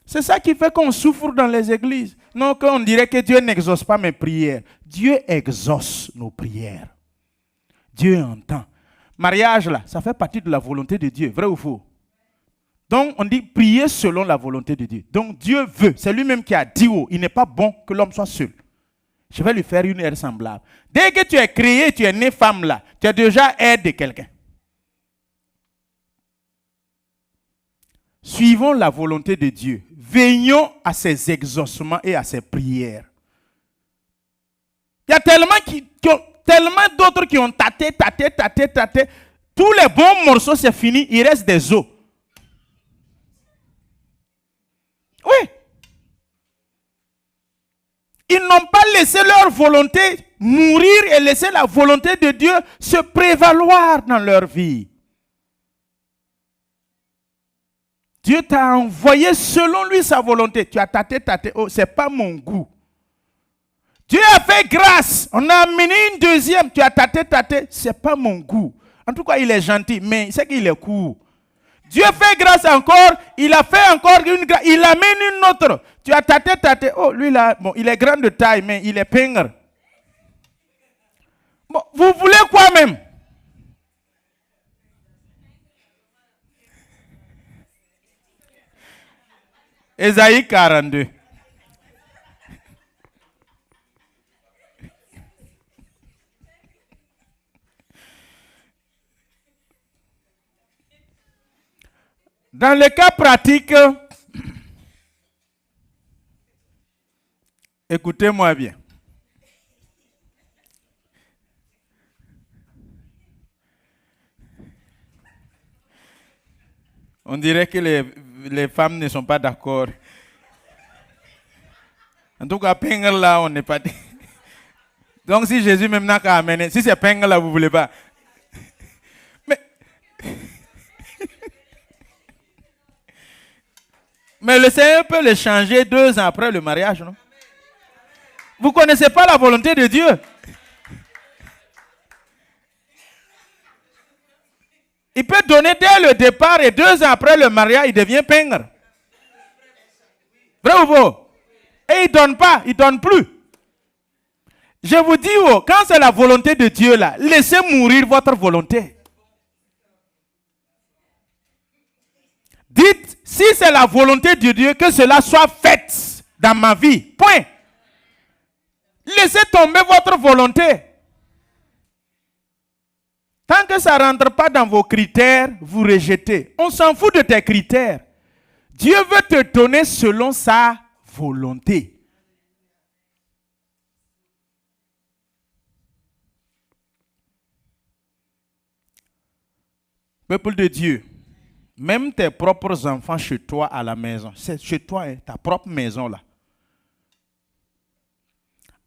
C'est ça qui fait qu'on souffre dans les églises. Non, qu'on dirait que Dieu n'exauce pas mes prières. Dieu exauce nos prières. Dieu entend. Mariage là, ça fait partie de la volonté de Dieu, vrai ou faux? Donc on dit prier selon la volonté de Dieu. Donc Dieu veut, c'est lui-même qui a dit, oh, il n'est pas bon que l'homme soit seul. Je vais lui faire une aide semblable. Dès que tu es créé, tu es né femme là, tu as déjà aide de quelqu'un. Suivons la volonté de Dieu. Veillons à ses exaucements et à ses prières. Il y a tellement d'autres qui ont tâté. Tous les bons morceaux, c'est fini, il reste des os. Oui. Ils n'ont pas laissé leur volonté mourir et laisser la volonté de Dieu se prévaloir dans leur vie. Dieu t'a envoyé selon lui sa volonté. Tu as tâté. Oh, c'est pas mon goût. Dieu a fait grâce. On a amené une deuxième. Tu as tâté. C'est pas mon goût. En tout cas, il est gentil, mais c'est qu'il est court. Dieu fait grâce encore. Il a fait encore une grâce. Il amène une autre. Tu as tâté. Oh, lui là, bon, il est grand de taille, mais il est pingre. Bon, vous voulez quoi même? Ésaïe 42. Dans le cas pratique, écoutez-moi bien. On dirait que les femmes ne sont pas d'accord. En tout cas, Pengal là, on n'est pas... Donc si Jésus même n'a qu'à amener, si c'est Pengal là, vous ne voulez pas. Mais le Seigneur peut le changer 2 ans après le mariage, non? Vous ne connaissez pas la volonté de Dieu. Il peut donner dès le départ et 2 ans après le mariage, il devient pingre. Vrai ou faux? Et il ne donne pas, il ne donne plus. Je vous dis, oh, quand c'est la volonté de Dieu là, laissez mourir votre volonté. Dites, si c'est la volonté de Dieu, que cela soit fait dans ma vie. Point. Laissez tomber votre volonté. Tant que ça ne rentre pas dans vos critères, vous rejetez. On s'en fout de tes critères. Dieu veut te donner selon sa volonté. Peuple de Dieu, même tes propres enfants chez toi à la maison, c'est chez toi, hein, ta propre maison là.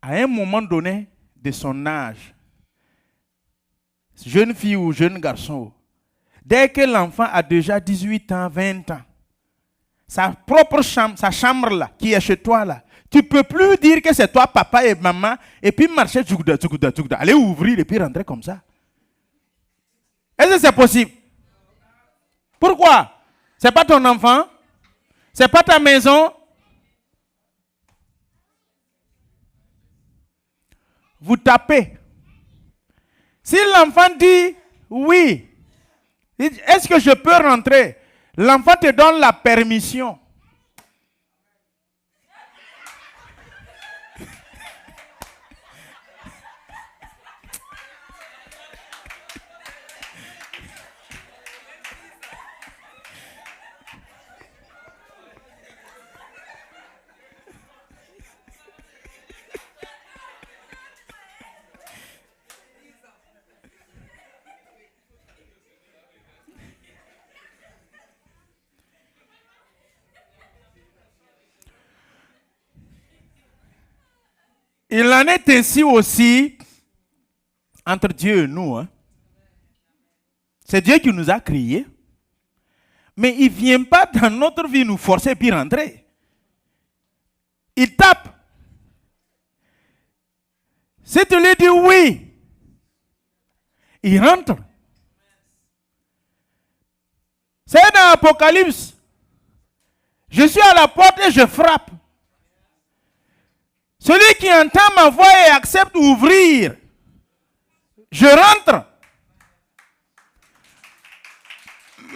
À un moment donné de son âge, jeune fille ou jeune garçon, dès que l'enfant a déjà 18 ans, 20 ans, sa propre chambre, sa chambre là, qui est chez toi là, tu ne peux plus dire que c'est toi, papa et maman, et puis marcher, aller ouvrir et puis rentrer comme ça. Est-ce que c'est possible? Pourquoi? C'est pas ton enfant? C'est pas ta maison? Vous tapez. Si l'enfant dit oui, est-ce que je peux rentrer? L'enfant te donne la permission. Il en est ainsi aussi entre Dieu et nous. Hein. C'est Dieu qui nous a créés. Mais il ne vient pas dans notre vie nous forcer et puis rentrer. Il tape. Si tu lui dis oui, il rentre. C'est dans l'Apocalypse. Je suis à la porte et je frappe. Celui qui entend ma voix et accepte d'ouvrir, je rentre.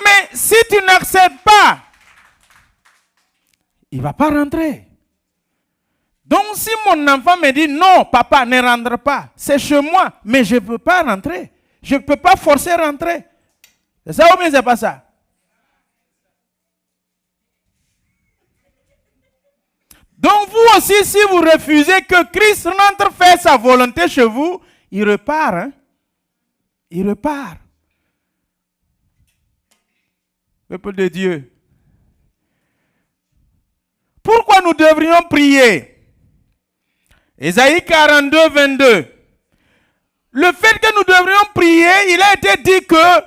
Mais si tu n'acceptes pas, il ne va pas rentrer. Donc si mon enfant me dit non, papa, ne rentre pas, c'est chez moi, mais je ne peux pas rentrer. Je ne peux pas forcer rentrer. C'est ça ou bien c'est pas ça? Donc vous aussi, si vous refusez que Christ rentre faire sa volonté chez vous, il repart. Hein? Il repart. Peuple de Dieu. Pourquoi nous devrions prier? Ésaïe 42, 22. Le fait que nous devrions prier, il a été dit que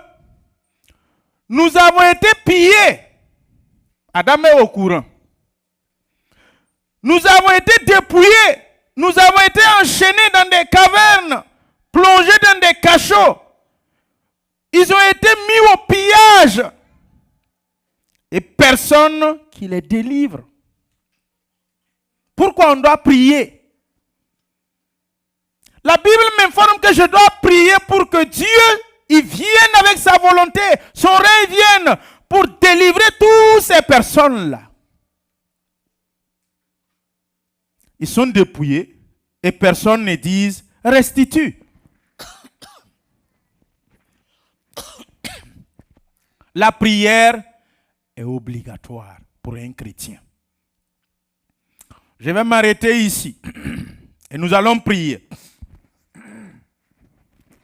nous avons été pillés. Adam est au courant. Nous avons été dépouillés. Nous avons été enchaînés dans des cavernes, plongés dans des cachots. Ils ont été mis au pillage. Et personne qui les délivre. Pourquoi on doit prier? La Bible m'informe que je dois prier pour que Dieu il vienne avec sa volonté, son règne vienne pour délivrer toutes ces personnes-là. Ils sont dépouillés et personne ne dit restitue. La prière est obligatoire pour un chrétien. Je vais m'arrêter ici et nous allons prier.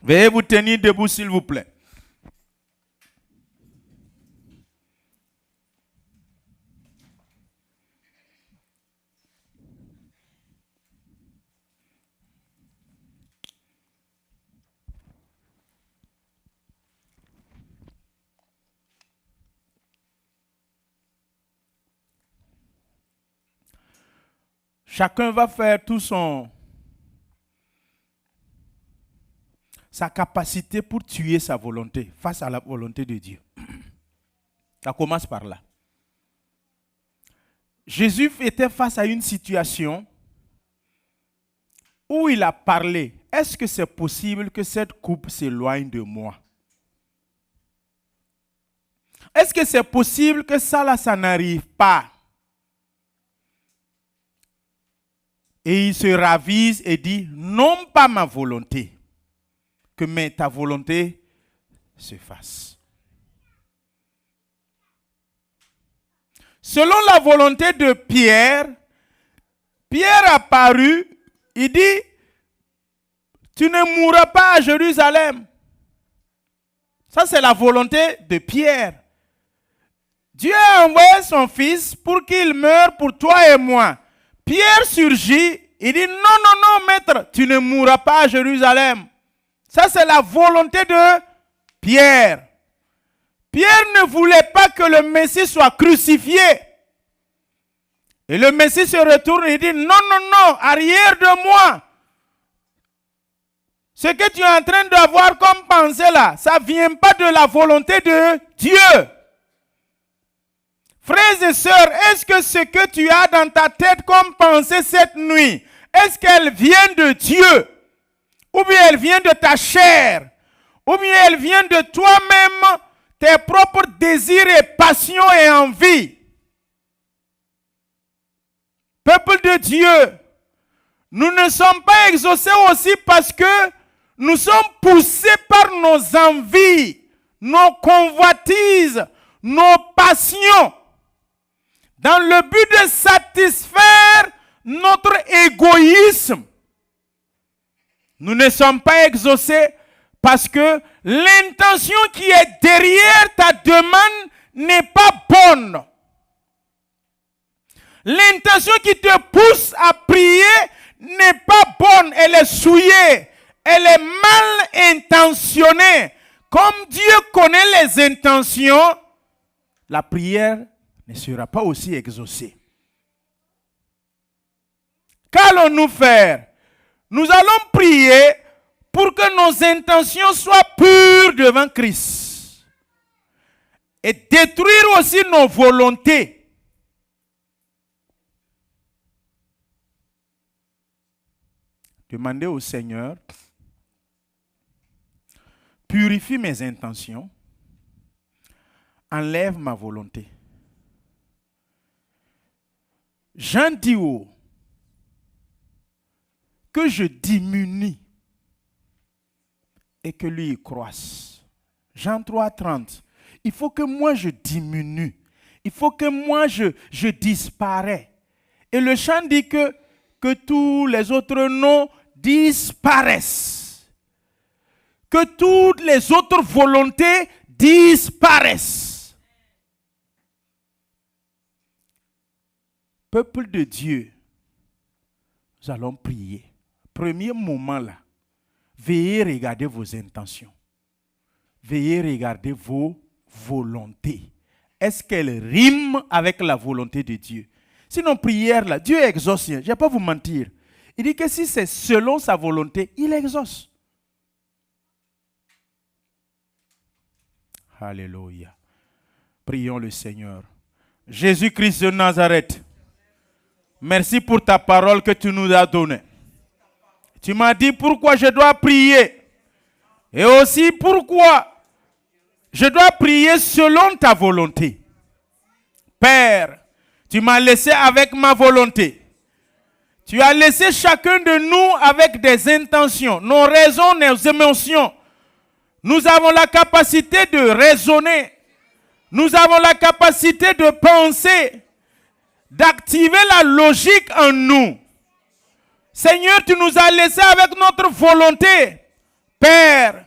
Veuillez vous tenir debout s'il vous plaît. Chacun va faire tout sa capacité pour tuer sa volonté face à la volonté de Dieu. Ça commence par là. Jésus était face à une situation où il a parlé. Est-ce que c'est possible que cette coupe s'éloigne de moi? Est-ce que c'est possible que ça n'arrive pas? Et il se ravise et dit, non pas ma volonté, mais ta volonté se fasse. Selon la volonté de Pierre, Pierre a paru, il dit, tu ne mourras pas à Jérusalem. Ça c'est la volonté de Pierre. Dieu a envoyé son fils pour qu'il meure pour toi et moi. Pierre surgit, il dit, non, maître, tu ne mourras pas à Jérusalem. Ça, c'est la volonté de Pierre. Pierre ne voulait pas que le Messie soit crucifié. Et le Messie se retourne et dit, non, arrière de moi. Ce que tu es en train d'avoir comme pensée là, ça ne vient pas de la volonté de Dieu. Frères et sœurs, est-ce que ce que tu as dans ta tête comme pensée cette nuit, est-ce qu'elle vient de Dieu? Ou bien elle vient de ta chair? Ou bien elle vient de toi-même, tes propres désirs et passions et envies? Peuple de Dieu, nous ne sommes pas exaucés aussi parce que nous sommes poussés par nos envies, nos convoitises, nos passions, dans le but de satisfaire notre égoïsme. Nous ne sommes pas exaucés parce que l'intention qui est derrière ta demande n'est pas bonne. L'intention qui te pousse à prier n'est pas bonne, elle est souillée, elle est mal intentionnée. Comme Dieu connaît les intentions, la prière ne sera pas aussi exaucée. Qu'allons-nous faire? Nous allons prier pour que nos intentions soient pures devant Christ. Et détruire aussi nos volontés. Demandez au Seigneur, purifie mes intentions, enlève ma volonté. Jean dit que je diminue et que lui il croisse. Jean 3,30. Il faut que moi je diminue. Il faut que moi je disparais. Et le chant dit que tous les autres noms disparaissent. Que toutes les autres volontés disparaissent. Peuple de Dieu, nous allons prier. Premier moment là, veillez regarder vos intentions. Veillez regarder vos volontés. Est-ce qu'elles riment avec la volonté de Dieu? Sinon, prière là, Dieu exauce. Je ne vais pas vous mentir. Il dit que si c'est selon sa volonté, il exauce. Alléluia. Prions le Seigneur. Jésus-Christ de Nazareth, merci pour ta parole que tu nous as donnée. Tu m'as dit pourquoi je dois prier. Et aussi pourquoi je dois prier selon ta volonté. Père, tu m'as laissé avec ma volonté. Tu as laissé chacun de nous avec des intentions, nos raisons, nos émotions. Nous avons la capacité de raisonner. Nous avons la capacité de penser, d'activer la logique en nous. Seigneur, tu nous as laissé avec notre volonté. Père,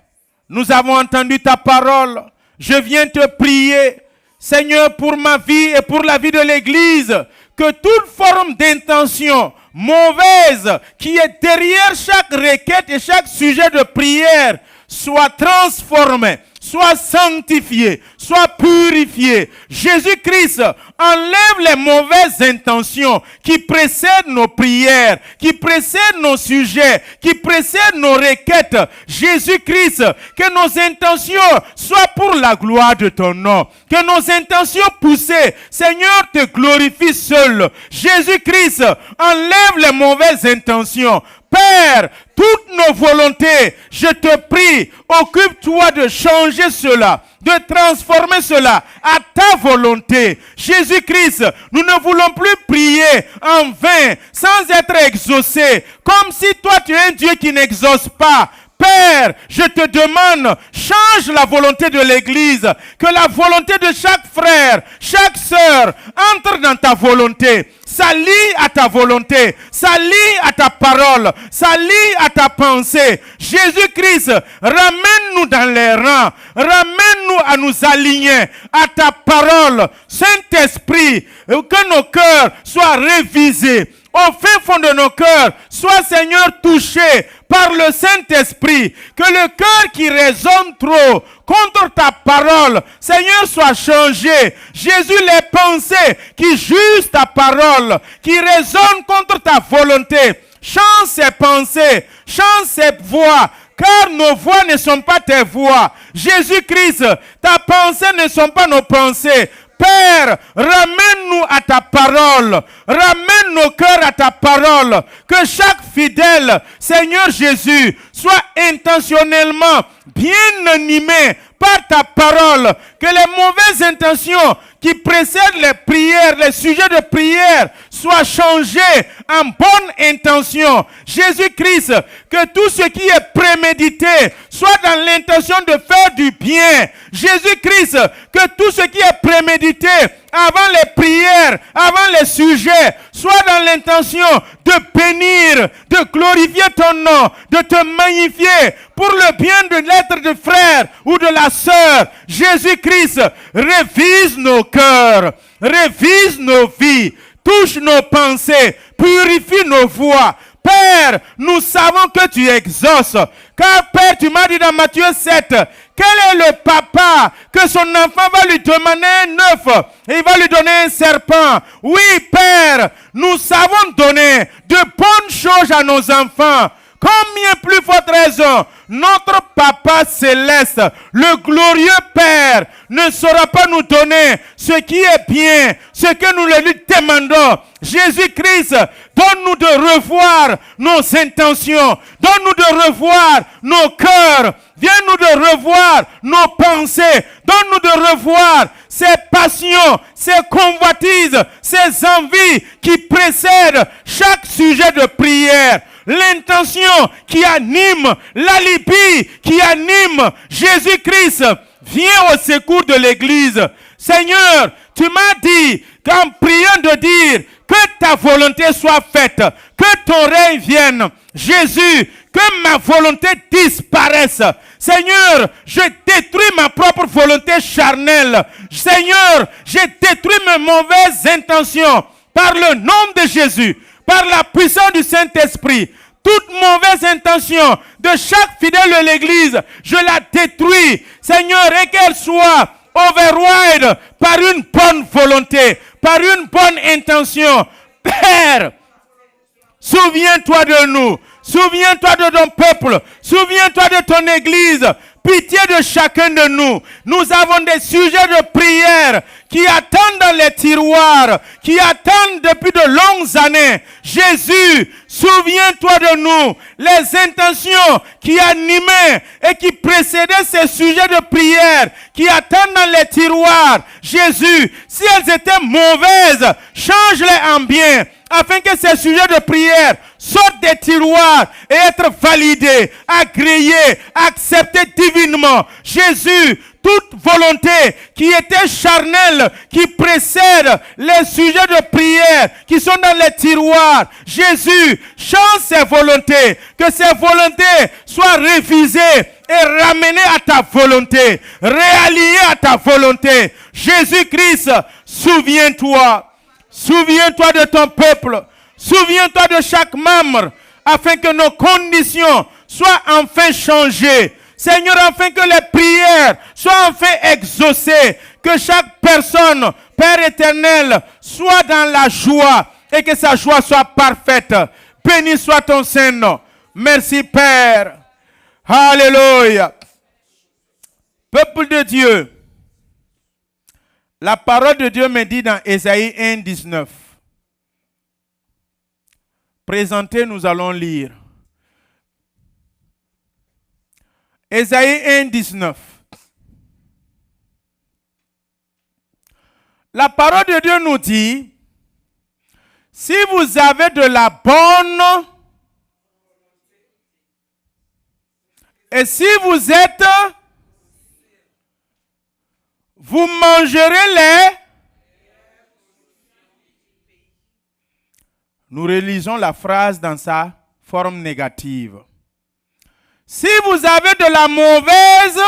nous avons entendu ta parole. Je viens te prier, Seigneur, pour ma vie et pour la vie de l'Église, que toute forme d'intention mauvaise qui est derrière chaque requête et chaque sujet de prière soit transformée, soit sanctifiée, soit purifiée. Jésus-Christ, enlève les mauvaises intentions qui précèdent nos prières, qui précèdent nos sujets, qui précèdent nos requêtes. Jésus-Christ, que nos intentions soient pour la gloire de ton nom. Que nos intentions poussées, Seigneur, te glorifient seul. Jésus-Christ, enlève les mauvaises intentions. Père, toutes nos volontés, je te prie, occupe-toi de changer cela, de transformer cela à ta volonté. Jésus-Christ, nous ne voulons plus prier en vain, sans être exaucés, comme si toi tu es un Dieu qui n'exauce pas. Père, je te demande, change la volonté de l'Église, que la volonté de chaque frère, chaque sœur entre dans ta volonté, s'allie à ta volonté, s'allie à ta parole, s'allie à ta pensée. Jésus-Christ, ramène-nous dans les rangs, ramène-nous à nous aligner à ta parole. Saint-Esprit, que nos cœurs soient révisés. Au fin fond de nos cœurs, sois Seigneur touché par le Saint-Esprit, que le cœur qui résonne trop contre ta parole, Seigneur, soit changé. Jésus, les pensées qui jugent ta parole, qui résonnent contre ta volonté, change ces pensées, change ces voix, car nos voix ne sont pas tes voix. Jésus-Christ, ta pensée ne sont pas nos pensées. Père, ramène-nous à ta parole, ramène nos cœurs à ta parole, que chaque fidèle, Seigneur Jésus, soit intentionnellement bien animé par ta parole, que les mauvaises intentions qui précèdent les prières, les sujets de prière, soient changés en bonne intention. Jésus-Christ, que tout ce qui est prémédité soit dans l'intention de faire du bien. Jésus-Christ, que tout ce qui est prémédité avant les prières, avant les sujets, soit dans l'intention de bénir, de glorifier ton nom, de te magnifier pour le bien de l'être de frère ou de la sœur. Jésus-Christ, révise nos cœurs, révise nos vies, touche nos pensées, purifie nos voix. Père, nous savons que tu exauces. Car Père, tu m'as dit dans Matthieu 7, quel est le papa que son enfant va lui demander un œuf et il va lui donner un serpent? Oui, Père, nous savons donner de bonnes choses à nos enfants. une plus forte raison, notre Papa céleste, le glorieux Père, ne saura pas nous donner ce qui est bien, ce que nous lui demandons. Jésus-Christ, donne-nous de revoir nos intentions, donne-nous de revoir nos cœurs, viens-nous de revoir nos pensées, donne-nous de revoir ces passions, ces convoitises, ces envies qui précèdent chaque sujet de prière. L'intention qui anime, l'alibi qui anime Jésus-Christ, viens au secours de l'Église. Seigneur, tu m'as dit, en priant de dire, que ta volonté soit faite, que ton règne vienne. Jésus, que ma volonté disparaisse. Seigneur, je détruis ma propre volonté charnelle. Seigneur, je détruis mes mauvaises intentions par le nom de Jésus, par la puissance du Saint-Esprit. Toute mauvaise intention de chaque fidèle de l'Église, je la détruis, Seigneur, et qu'elle soit override par une bonne volonté, par une bonne intention. Père, souviens-toi de nous, souviens-toi de ton peuple, souviens-toi de ton Église. Pitié de chacun de nous. Nous avons des sujets de prière qui attendent dans les tiroirs, qui attendent depuis de longues années. Jésus, souviens-toi de nous. Les intentions qui animaient et qui précédaient ces sujets de prière, qui attendent dans les tiroirs. Jésus, si elles étaient mauvaises, change-les en bien, afin que ces sujets de prière sortent des tiroirs et être validés, agréés, acceptés divinement. Jésus, toute volonté qui était charnelle, qui précède les sujets de prière qui sont dans les tiroirs. Jésus, change ces volontés, que ces volontés soient révisées et ramenées à ta volonté, réalignées à ta volonté. Jésus-Christ, souviens-toi. Souviens-toi de ton peuple. Souviens-toi de chaque membre, afin que nos conditions soient enfin changées. Seigneur, afin que les prières soient enfin exaucées, que chaque personne, Père éternel, soit dans la joie et que sa joie soit parfaite. Béni soit ton Saint-Nom. Merci, Père. Alléluia. Peuple de Dieu, la parole de Dieu me dit dans Ésaïe 1, 19. Présentez, nous allons lire. Ésaïe 1, 19. La parole de Dieu nous dit, si vous avez de la bonne et si vous êtes, vous mangerez les. Nous relisons la phrase dans sa forme négative. Si vous avez de la mauvaise,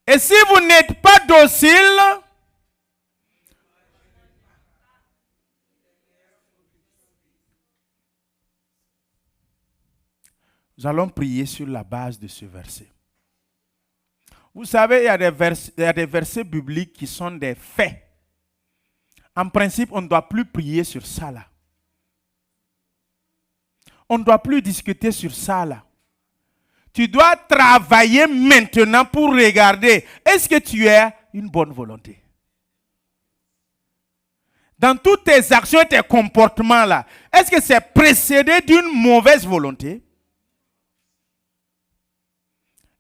et si vous n'êtes pas docile, nous allons prier sur la base de ce verset. Vous savez, il y a des versets bibliques qui sont des faits. En principe, on ne doit plus prier sur ça là. On ne doit plus discuter sur ça là. Tu dois travailler maintenant pour regarder, est-ce que tu as une bonne volonté? Dans toutes tes actions et tes comportements là, est-ce que c'est précédé d'une mauvaise volonté?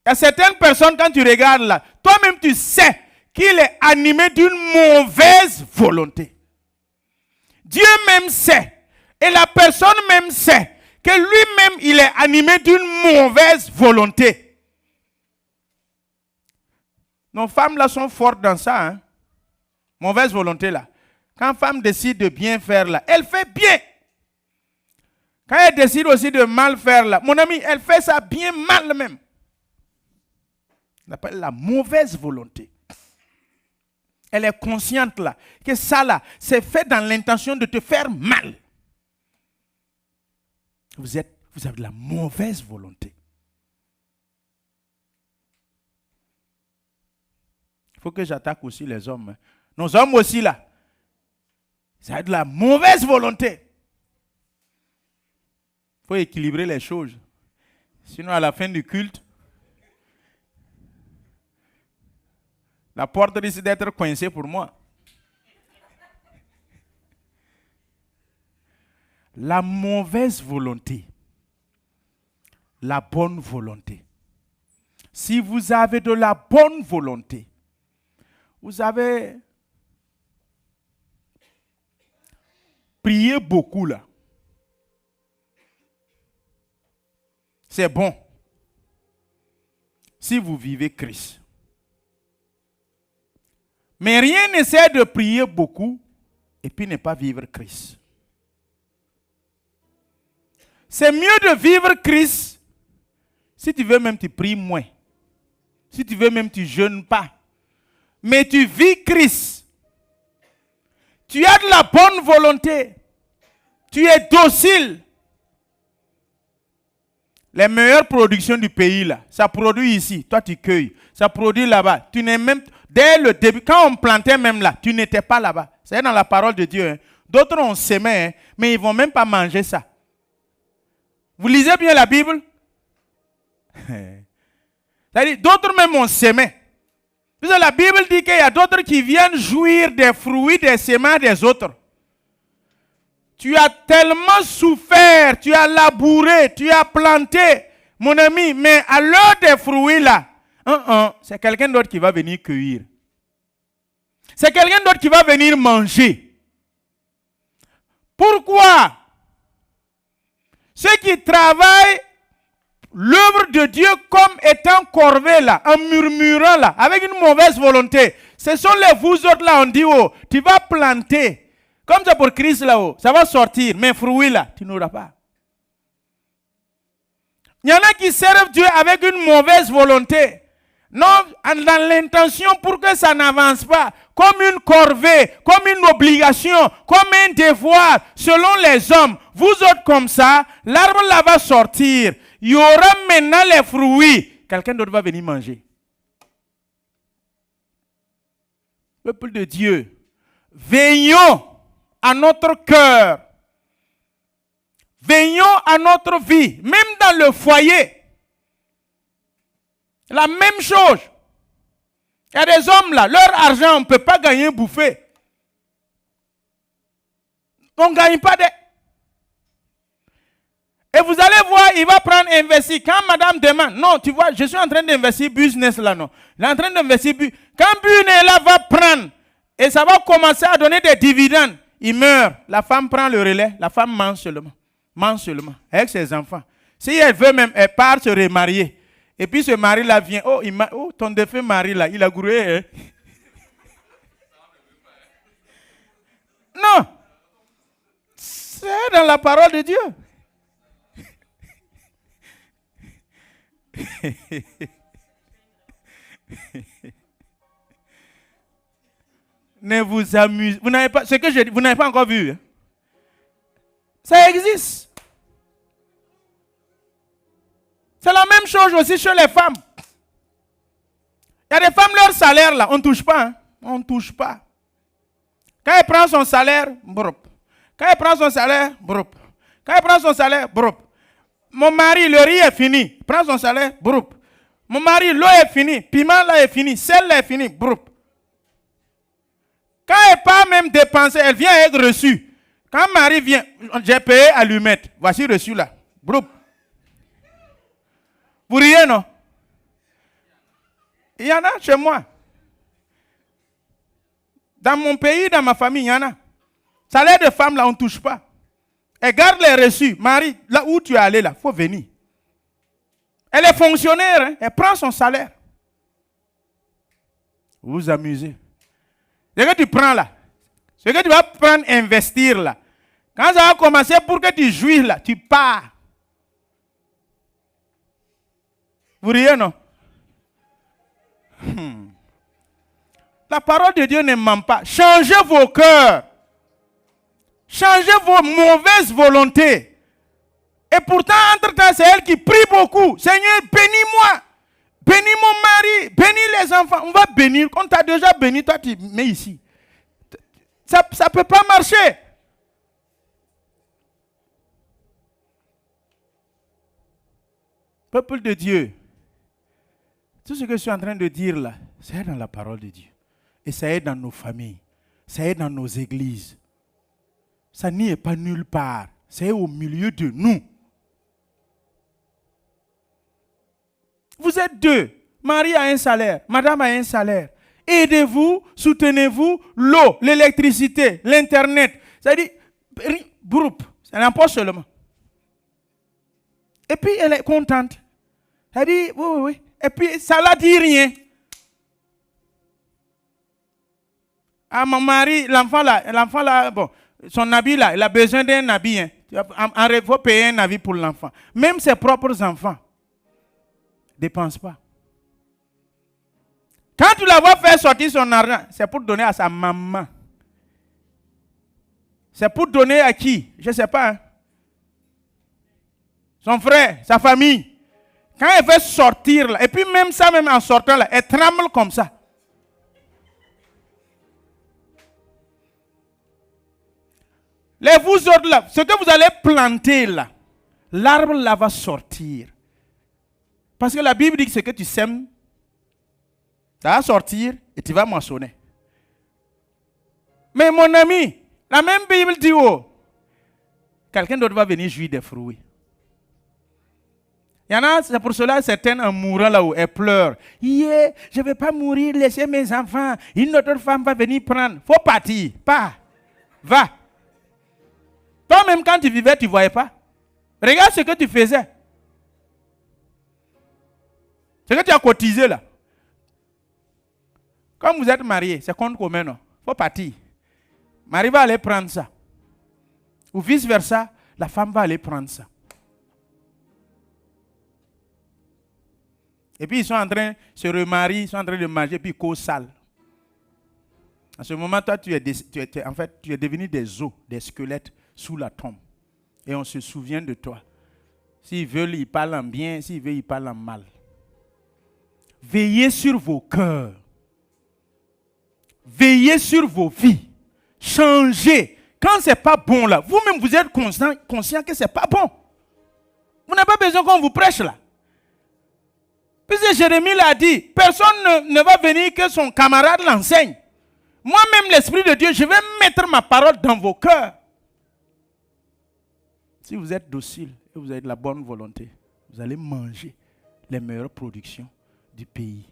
Il y a certaines personnes, quand tu regardes là, toi-même tu sais qu'il est animé d'une mauvaise volonté. Dieu même sait, et la personne même sait, que lui-même il est animé d'une mauvaise volonté. Nos femmes là sont fortes dans ça, hein? Mauvaise volonté là. Quand une femme décide de bien faire là, elle fait bien. Quand elle décide aussi de mal faire là, mon ami, elle fait ça bien mal même. On appelle la mauvaise volonté. Elle est consciente là, que ça là, c'est fait dans l'intention de te faire mal. Vous avez de la mauvaise volonté. Il faut que j'attaque aussi les hommes. Nos hommes aussi là, ils ont de la mauvaise volonté. Il faut équilibrer les choses. Sinon, à la fin du culte, la porte risque d'être coincée pour moi. La mauvaise volonté, la bonne volonté. Si vous avez de la bonne volonté, vous avez prié beaucoup là. C'est bon. Si vous vivez Christ. Mais rien ne sert de prier beaucoup et puis ne pas vivre Christ. C'est mieux de vivre Christ. Si tu veux même, tu pries moins. Si tu veux même, tu jeûnes pas. Mais tu vis Christ. Tu as de la bonne volonté. Tu es docile. Les meilleures productions du pays, là, ça produit ici. Toi, tu cueilles. Ça produit là-bas. Tu n'es même... Dès le début, quand on plantait même là, tu n'étais pas là-bas. C'est dans la parole de Dieu. Hein. D'autres ont semé, hein, mais ils ne vont même pas manger ça. Vous lisez bien la Bible? C'est-à-dire, d'autres même ont semé. Parce que la Bible dit qu'il y a d'autres qui viennent jouir des fruits des semences des autres. Tu as tellement souffert, tu as labouré, tu as planté, mon ami, mais à l'heure des fruits là, c'est quelqu'un d'autre qui va venir cueillir. C'est quelqu'un d'autre qui va venir manger. Pourquoi? Ceux qui travaillent l'œuvre de Dieu comme étant corvée là, en murmurant là, avec une mauvaise volonté, ce sont les vous autres là, on dit, oh, tu vas planter. Comme c'est pour Christ là-haut, ça va sortir, mais fruits là, tu n'auras pas. Il y en a qui servent Dieu avec une mauvaise volonté. Non, dans l'intention pour que ça n'avance pas, comme une corvée, comme une obligation, comme un devoir, selon les hommes. Vous autres comme ça, l'arbre là va sortir. Il y aura maintenant les fruits. Quelqu'un d'autre va venir manger. Peuple de Dieu, veillons à notre cœur. Veillons à notre vie, même dans le foyer. La même chose. Il y a des hommes là, leur argent, on ne peut pas gagner bouffer. On ne gagne pas de... Et vous allez voir, il va prendre investir. Quand madame demande, non, tu vois, je suis en train d'investir business là, non. Il est en train d'investir. Quand Bunela va prendre, et ça va commencer à donner des dividendes, il meurt. La femme prend le relais, la femme mange seulement. Mange seulement, avec ses enfants. Si elle veut même, elle part se remarier. Et puis ce mari-là vient, oh, ton défunt mari là, il a groué. Hein? Non. C'est dans la parole de Dieu. Ne vous amusez. Vous n'avez pas, ce que je dis, vous n'avez pas encore vu. Hein? Ça existe. C'est la même chose aussi chez les femmes. Il y a des femmes, leur salaire là, on ne touche pas. Hein? On ne touche pas. Quand elle prend son salaire, broup. Quand elle prend son salaire, broup. Quand elle prend son salaire, broup. Mon mari, le riz est fini. Prends son salaire, broup. Mon mari, l'eau est finie. Piment là est fini. Sel là est fini, broup. Quand elle part même dépenser, elle vient être reçue. Quand Marie vient, j'ai payé allumette. Voici reçu là. Broup. Vous riez, non? Il y en a chez moi. Dans mon pays, dans ma famille, il y en a. Salaire de femme, là, on ne touche pas. Elle garde les reçus. Marie, là où tu es allé, là, il faut venir. Elle est fonctionnaire, hein? Elle prend son salaire. Vous vous amusez. Ce que tu prends là, ce que tu vas prendre, investir là, quand ça va commencer pour que tu jouisses là, tu pars. Vous riez, non? La parole de Dieu ne ment pas. Changez vos cœurs. Changez vos mauvaises volontés. Et pourtant, entre-temps, c'est elle qui prie beaucoup. Seigneur, bénis-moi. Bénis mon mari. Bénis les enfants. On va bénir. Quand tu as déjà béni, toi, tu mets ici. Ça ne peut pas marcher. Peuple de Dieu, tout ce que je suis en train de dire là, c'est dans la parole de Dieu. Et ça est dans nos familles, ça est dans nos églises. Ça n'y est pas nulle part, c'est au milieu de nous. Vous êtes deux. Marie a un salaire, madame a un salaire. Aidez-vous, soutenez-vous, l'eau, l'électricité, l'internet. C'est-à-dire, groupe, c'est n'importe seulement. Et puis elle est contente. Elle dit, oui. Et puis ça ne la dit rien. Ah, mon mari, l'enfant là, bon, son habit là, il a besoin d'un habit. Hein. Il faut payer un habit pour l'enfant. Même ses propres enfants ne dépensent pas. Quand tu la vois faire sortir son argent, c'est pour donner à sa maman. C'est pour donner à qui? Je ne sais pas. Hein. Son frère, sa famille. Quand elle veut sortir, là, et puis même ça, même en sortant, là, elle tremble comme ça. Les vous autres là, ce que vous allez planter là, l'arbre là va sortir. Parce que la Bible dit que ce que tu sèmes, ça va sortir et tu vas moissonner. Mais mon ami, la même Bible dit, oh, quelqu'un d'autre va venir jouir des fruits. Il y en a, c'est pour cela certaines en mourant là où elles pleurent. Yeah, je ne vais pas mourir, laisser mes enfants. Une autre femme va venir prendre. Faut partir. Pas. Va. Toi-même, quand tu vivais, tu ne voyais pas. Regarde ce que tu faisais. Ce que tu as cotisé là. Comme vous êtes mariés, c'est compte commun, non? Il faut partir. Marie va aller prendre ça. Ou vice-versa, la femme va aller prendre ça. Et puis ils sont en train de se remarier, ils sont en train de manger, puis ils causent sale. À ce moment, toi, tu es devenu des os, des squelettes sous la tombe. Et on se souvient de toi. S'ils veulent, ils parlent en bien. S'ils veulent, ils parlent en mal. Veillez sur vos cœurs. Veillez sur vos vies. Changez. Quand ce n'est pas bon là, vous-même vous êtes conscient que ce n'est pas bon. Vous n'avez pas besoin qu'on vous prêche là. Puisque Jérémie l'a dit, personne ne va venir que son camarade l'enseigne. Moi-même, l'Esprit de Dieu, je vais mettre ma parole dans vos cœurs. Si vous êtes docile et vous avez de la bonne volonté, vous allez manger les meilleures productions du pays.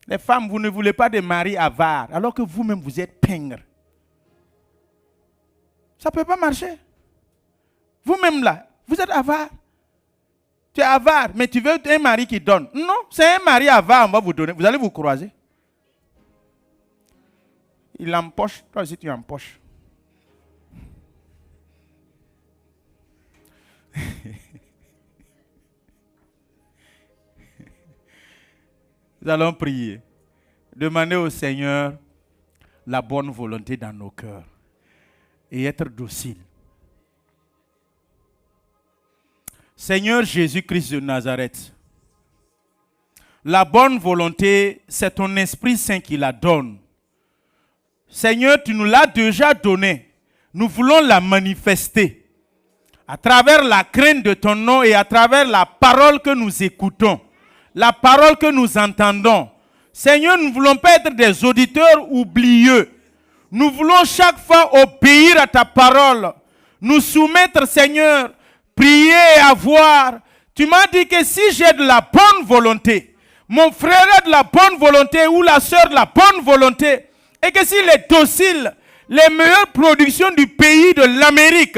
Les femmes, vous ne voulez pas de mari avare, alors que vous-même, vous êtes pingre. Ça ne peut pas marcher. Vous-même là, vous êtes avare. Tu es avare, mais tu veux un mari qui donne. Non, c'est un mari avare, on va vous donner. Vous allez vous croiser. Il empoche, toi aussi tu empoches. Nous allons prier. Demander au Seigneur la bonne volonté dans nos cœurs et être docile. Seigneur Jésus-Christ de Nazareth, la bonne volonté, c'est ton Esprit Saint qui la donne. Seigneur, tu nous l'as déjà donnée. Nous voulons la manifester à travers la crainte de ton nom et à travers la parole que nous écoutons, la parole que nous entendons. Seigneur, nous ne voulons pas être des auditeurs oublieux. Nous voulons chaque fois obéir à ta parole, nous soumettre, Seigneur, prier et avoir. Tu m'as dit que si j'ai de la bonne volonté, mon frère a de la bonne volonté ou la soeur de la bonne volonté, et que s'il est docile, les meilleures productions du pays de l'Amérique,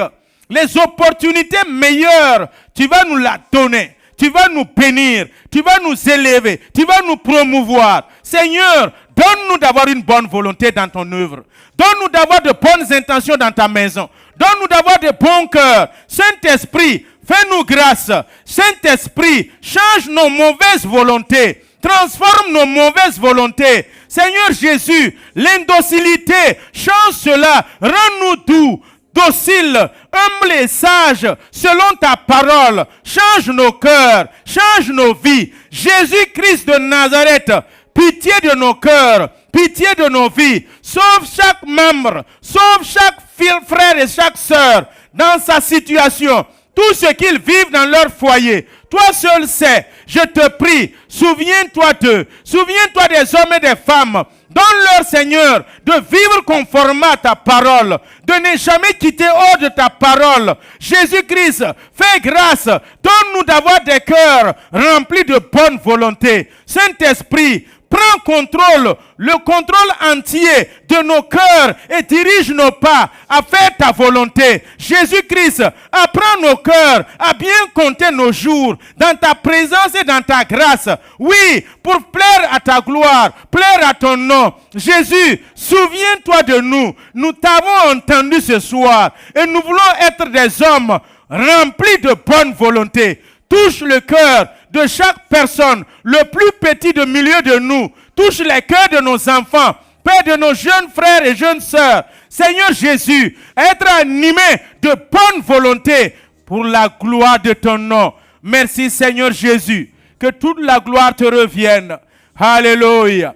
les opportunités meilleures, tu vas nous la donner. Tu vas nous bénir, tu vas nous élever, tu vas nous promouvoir. Seigneur, donne-nous d'avoir une bonne volonté dans ton œuvre. Donne-nous d'avoir de bonnes intentions dans ta maison. Donne-nous d'avoir de bons cœurs. Saint-Esprit, fais-nous grâce. Saint-Esprit, change nos mauvaises volontés. Transforme nos mauvaises volontés. Seigneur Jésus, l'indocilité, change cela. Rends-nous doux, dociles, humbles et sages, selon ta parole. Change nos cœurs, change nos vies. Jésus-Christ de Nazareth, pitié de nos cœurs, pitié de nos vies. Sauve chaque membre, sauve chaque frère et chaque sœur dans sa situation. tout ce qu'ils vivent dans leur foyer. Toi seul sais, je te prie, souviens-toi d'eux, souviens-toi des hommes et des femmes. Donne-leur, Seigneur, de vivre conformément à ta parole, de ne jamais quitter hors de ta parole. Jésus-Christ, fais grâce, donne-nous d'avoir des cœurs remplis de bonne volonté. Saint-Esprit, prends contrôle, le contrôle entier de nos cœurs et dirige nos pas à faire ta volonté. Jésus-Christ, apprends nos cœurs à bien compter nos jours dans ta présence et dans ta grâce. Oui, pour plaire à ta gloire, plaire à ton nom. Jésus, souviens-toi de nous. Nous t'avons entendu ce soir et nous voulons être des hommes remplis de bonne volonté. Touche le cœur de chaque personne, le plus petit de milieu de nous. Touche les cœurs de nos enfants, Père, de nos jeunes frères et jeunes sœurs. Seigneur Jésus, être animé de bonne volonté pour la gloire de ton nom. Merci Seigneur Jésus, que toute la gloire te revienne. Alléluia.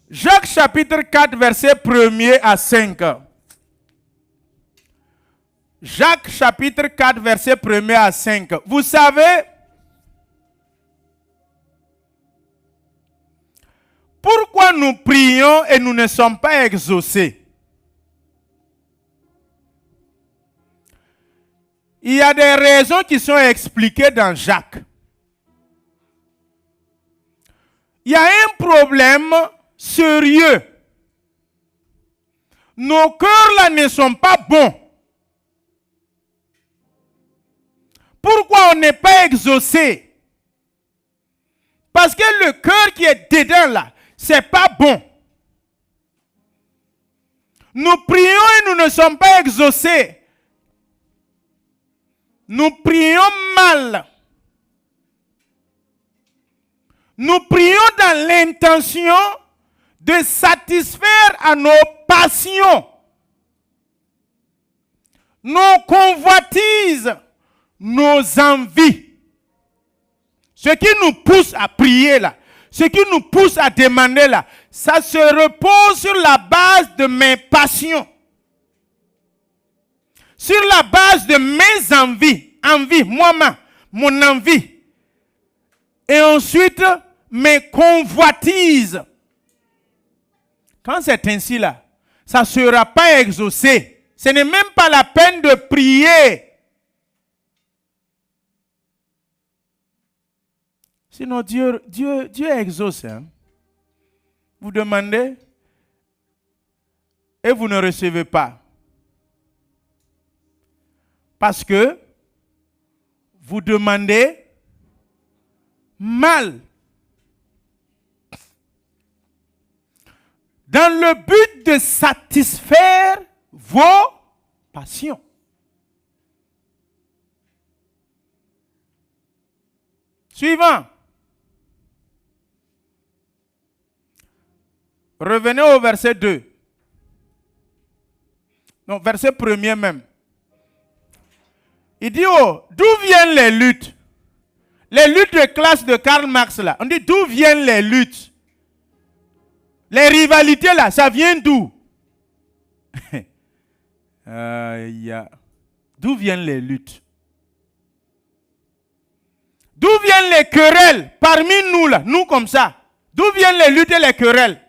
Jacques chapitre 4, verset 1er à 5. Jacques chapitre 4, verset 1er à 5. Vous savez, pourquoi nous prions et nous ne sommes pas exaucés? Il y a des raisons qui sont expliquées dans Jacques. Il y a un problème sérieux. Nos cœurs là ne sont pas bons. Pourquoi on n'est pas exaucé? Parce que le cœur qui est dedans là, c'est pas bon. Nous prions et nous ne sommes pas exaucés. Nous prions mal. Nous prions dans l'intention de satisfaire à nos passions, nos convoitises, nos envies. Ce qui nous pousse à prier là, ce qui nous pousse à demander là, ça se repose sur la base de mes passions. Sur la base de mes envies, moi-même, mon envie. Et ensuite, mes convoitises. Quand c'est ainsi là, ça ne sera pas exaucé. Ce n'est même pas la peine de prier. Sinon, Dieu exauce. Hein? Vous demandez et vous ne recevez pas. Parce que vous demandez mal. Dans le but de satisfaire vos passions. Suivant. Revenez au verset 2. Non, verset 1er même. Il dit, oh, d'où viennent les luttes? Les luttes de classe de Karl Marx là. On dit, d'où viennent les luttes? Les rivalités là, ça vient d'où? D'où viennent les luttes? D'où viennent les querelles parmi nous là, nous comme ça? D'où viennent les luttes et les querelles?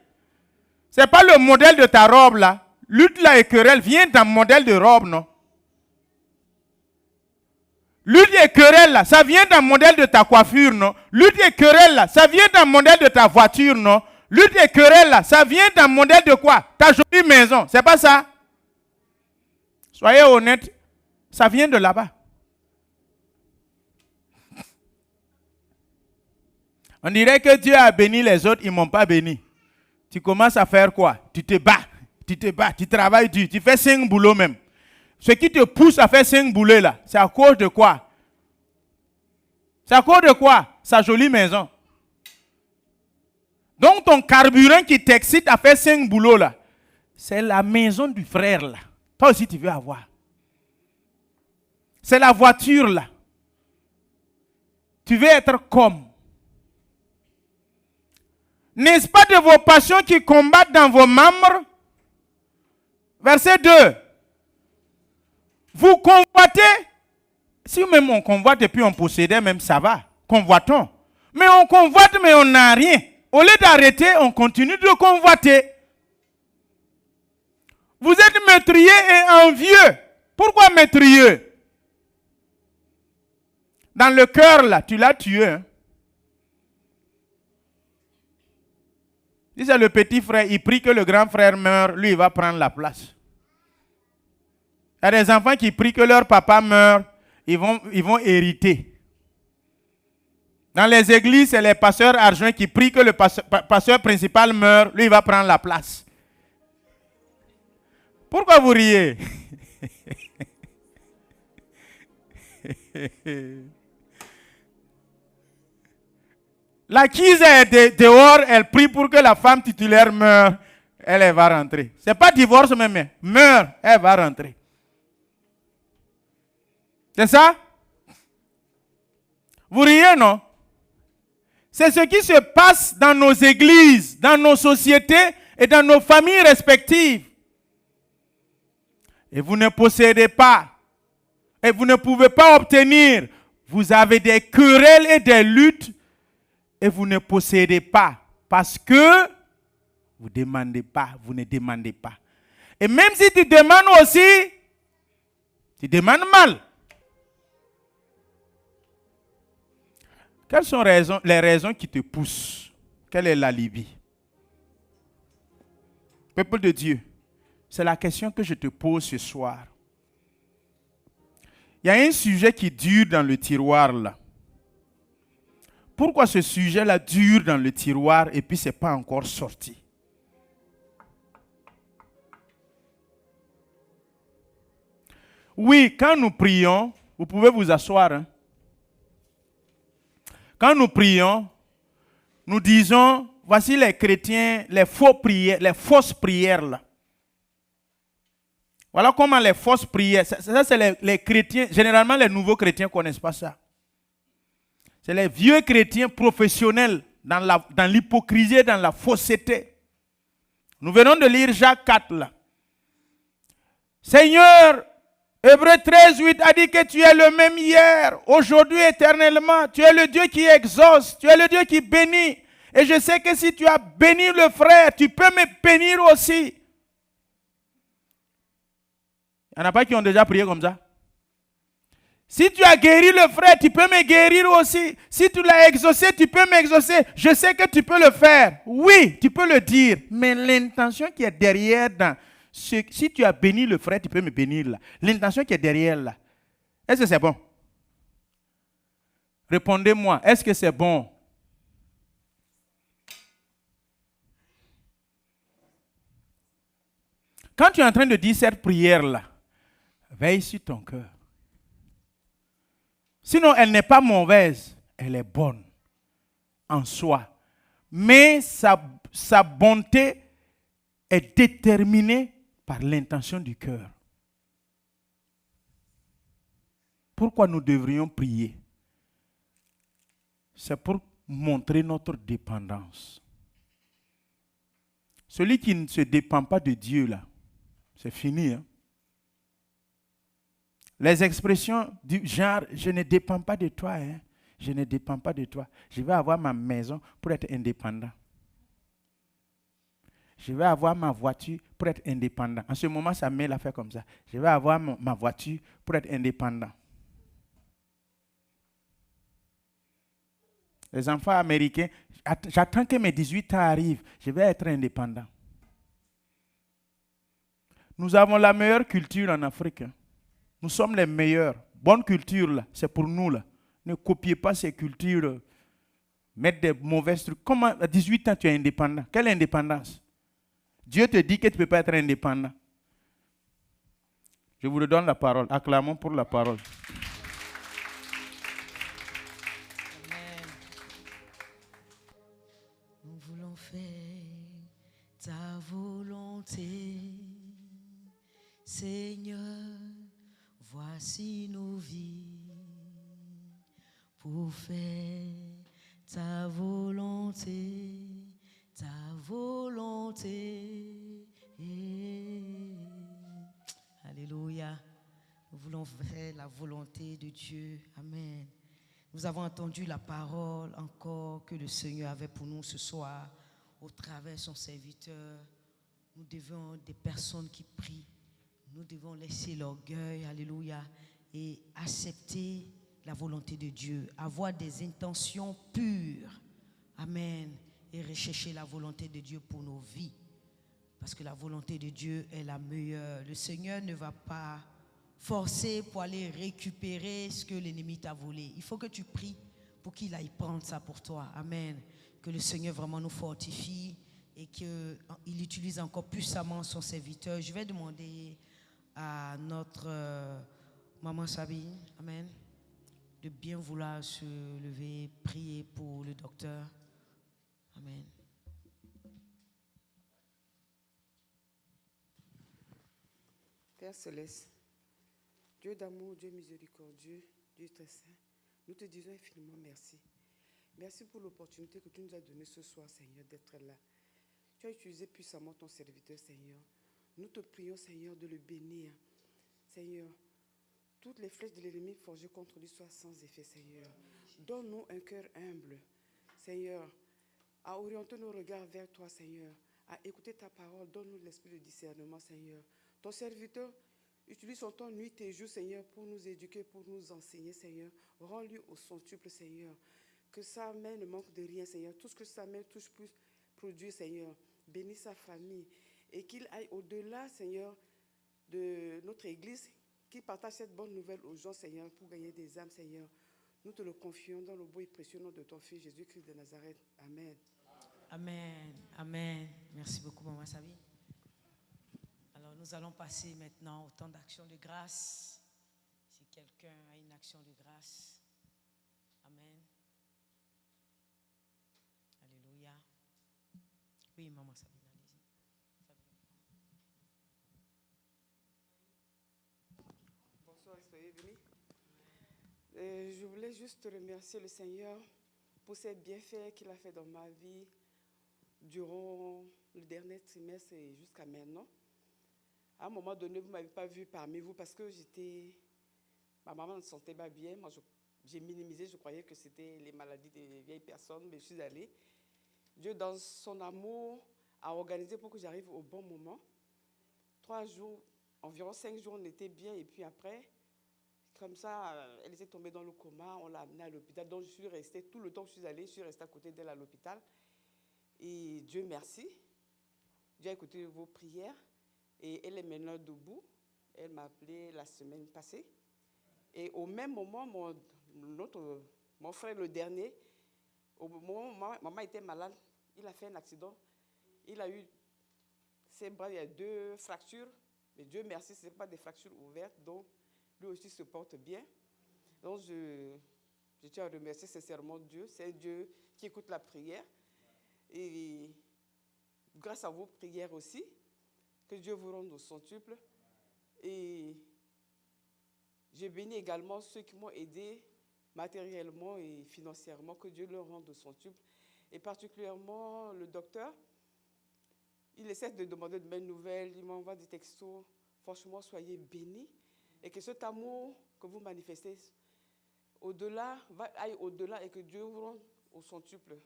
C'est pas le modèle de ta robe là. Lutte là et querelle vient d'un modèle de robe, non? Lutte et querelle là, ça vient d'un modèle de ta coiffure, non? Lutte et querelle là, ça vient d'un modèle de ta voiture, non? Lutte et querelle là, ça vient d'un modèle de quoi? Ta jolie maison, c'est pas ça? Soyez honnête, ça vient de là-bas. On dirait que Dieu a béni les autres, ils ne m'ont pas béni. Tu commences à faire quoi? Tu te bats, tu travailles dur, tu fais 5 boulots même. Ce qui te pousse à faire 5 boulots là, c'est à cause de quoi? C'est à cause de quoi? Sa jolie maison. Donc ton carburant qui t'excite à faire 5 boulots là, c'est la maison du frère là. Toi aussi tu veux avoir. C'est la voiture là. Tu veux être comme. N'est-ce pas de vos passions qui combattent dans vos membres? Verset 2. Vous convoitez Si même on convoite et puis on possédait, même ça va. Convoitons. Mais on convoite, mais on n'a rien. Au lieu d'arrêter, on continue de convoiter. Vous êtes meurtrier et envieux. Pourquoi meurtrier? Dans le cœur, là, tu l'as tué. Hein? Si c'est le petit frère, il prie que le grand frère meure, lui, il va prendre la place. Il y a des enfants qui prient que leur papa meure, ils vont hériter. Dans les églises, c'est les pasteurs argent qui prient que le pasteur principal meure, lui, il va prendre la place. Pourquoi vous riez? L'acquise est dehors, elle prie pour que la femme titulaire meure, elle va rentrer. Ce n'est pas divorce même, mais meurt, elle va rentrer. C'est ça? Vous riez, non? C'est ce qui se passe dans nos églises, dans nos sociétés et dans nos familles respectives. Et vous ne possédez pas. Et vous ne pouvez pas obtenir. Vous avez des querelles et des luttes. Et vous ne possédez pas. Parce que vous ne demandez pas. Vous ne demandez pas. Et même si tu demandes aussi, tu demandes mal. Quelles sont les raisons qui te poussent? Quelle est l'alibi? Peuple de Dieu, c'est la question que je te pose ce soir. Il y a un sujet qui dure dans le tiroir là. Pourquoi ce sujet-là dure dans le tiroir et puis ce n'est pas encore sorti? Oui, quand nous prions, vous pouvez vous asseoir. Hein? Quand nous prions, nous disons, voici les chrétiens, les fausses prières là. Voilà comment les fausses prières, ça c'est les chrétiens, généralement les nouveaux chrétiens ne connaissent pas ça. C'est les vieux chrétiens professionnels dans l'hypocrisie, dans la fausseté. Nous venons de lire Jacques 4 là. Seigneur, Hébreux 13, 8 a dit que tu es le même hier, aujourd'hui, éternellement. Tu es le Dieu qui exauce, tu es le Dieu qui bénit. Et je sais que si tu as béni le frère, tu peux me bénir aussi. Il n'y en a pas qui ont déjà prié comme ça. Si tu as guéri le frère, tu peux me guérir aussi. Si tu l'as exaucé, tu peux m'exaucer. Je sais que tu peux le faire. Oui, tu peux le dire. Mais l'intention qui est derrière, si tu as béni le frère, tu peux me bénir là. L'intention qui est derrière là, est-ce que c'est bon? Répondez-moi, est-ce que c'est bon? Quand tu es en train de dire cette prière là, veille sur ton cœur. Sinon, elle n'est pas mauvaise, elle est bonne en soi. Mais sa bonté est déterminée par l'intention du cœur. Pourquoi nous devrions prier? C'est pour montrer notre dépendance. Celui qui ne se dépend pas de Dieu, là, c'est fini. Hein? Les expressions du genre « je ne dépends pas de toi hein? »,« je ne dépends pas de toi », je vais avoir ma maison pour être indépendant. Je vais avoir ma voiture pour être indépendant. En ce moment, ça met l'affaire comme ça. Je vais avoir ma voiture pour être indépendant. Les enfants américains, j'attends que mes 18 ans arrivent. Je vais être indépendant. Nous avons la meilleure culture en Afrique. Nous sommes les meilleurs. Bonne culture, là, c'est pour nous. Là. Ne copiez pas ces cultures. Mettre des mauvaises trucs. Comment à 18 ans tu es indépendant? Quelle indépendance? Dieu te dit que tu ne peux pas être indépendant. Je vous donne la parole. Acclamons pour la parole. Amen. Nous voulons faire ta volonté, Seigneur. Voici nos vies pour faire ta volonté, ta volonté. Alléluia. Nous voulons faire la volonté de Dieu. Amen. Nous avons entendu la parole encore que le Seigneur avait pour nous ce soir au travers de son serviteur. Nous devons des personnes qui prient. Nous devons laisser l'orgueil, alléluia, et accepter la volonté de Dieu, avoir des intentions pures. Amen. Et rechercher la volonté de Dieu pour nos vies. Parce que la volonté de Dieu est la meilleure. Le Seigneur ne va pas forcer pour aller récupérer ce que l'ennemi t'a volé. Il faut que tu pries pour qu'il aille prendre ça pour toi. Amen. Que le Seigneur vraiment nous fortifie et qu'il utilise encore puissamment son serviteur. Je vais demander à notre maman Sabine, amen, de bien vouloir se lever, prier pour le docteur. Amen. Père Céleste, Dieu d'amour, Dieu miséricordieux, Dieu très saint, nous te disons infiniment merci. Merci pour l'opportunité que tu nous as donnée ce soir, Seigneur, d'être là. Tu as utilisé puissamment ton serviteur, Seigneur. Nous te prions, Seigneur, de le bénir. Seigneur, toutes les flèches de l'ennemi forgées contre lui soient sans effet, Seigneur. Donne-nous un cœur humble, Seigneur, à orienter nos regards vers toi, Seigneur, à écouter ta parole. Donne-nous l'esprit de discernement, Seigneur. Ton serviteur utilise son temps nuit et jour, Seigneur, pour nous éduquer, pour nous enseigner, Seigneur. Rends-lui au centuple, Seigneur. Que sa main ne manque de rien, Seigneur. Tout ce que sa main touche puisse produire, Seigneur. Bénis sa famille et qu'il aille au-delà, Seigneur, de notre Église, qu'il partage cette bonne nouvelle aux gens, Seigneur, pour gagner des âmes, Seigneur. Nous te le confions dans le beau et précieux nom de ton Fils, Jésus-Christ de Nazareth. Amen. Amen. Amen. Merci beaucoup, Maman Sabine. Alors, nous allons passer maintenant au temps d'action de grâce. Si quelqu'un a une action de grâce. Amen. Alléluia. Oui, Maman Sabine, allez-y. Bonsoir, soyez venus. Je voulais juste remercier le Seigneur pour ses bienfaits qu'il a fait dans ma vie durant le dernier trimestre et jusqu'à maintenant. À un moment donné, vous ne m'avez pas vu parmi vous parce que ma maman ne se sentait pas bien. Moi, j'ai minimisé, je croyais que c'était les maladies des vieilles personnes, mais je suis allée. Dieu, dans son amour, a organisé pour que j'arrive au bon moment. 3 jours, environ 5 jours, on était bien. Et puis après, comme ça, elle était tombée dans le coma. On l'a amenée à l'hôpital. Donc, je suis restée, tout le temps que je suis allée, je suis restée à côté d'elle à l'hôpital. Et Dieu merci. Dieu a écouté vos prières. Et elle est maintenant debout. Elle m'a appelé la semaine passée. Et au même moment, mon frère, le dernier, au moment où maman était malade, il a fait un accident. Il a eu ses bras, il y a 2 fractures. Mais Dieu merci, ce n'est pas des fractures ouvertes. Donc, lui aussi se porte bien. Donc, je tiens à remercier sincèrement Dieu. C'est Dieu qui écoute la prière. Et grâce à vos prières aussi, que Dieu vous rende au centuple. Et je bénis également ceux qui m'ont aidé matériellement et financièrement, que Dieu leur rende au centuple. Et particulièrement le docteur, il essaie de demander de mes nouvelles, il m'envoie des textos. Franchement, soyez bénis. Et que cet amour que vous manifestez aille au-delà et que Dieu vous rende au centuple.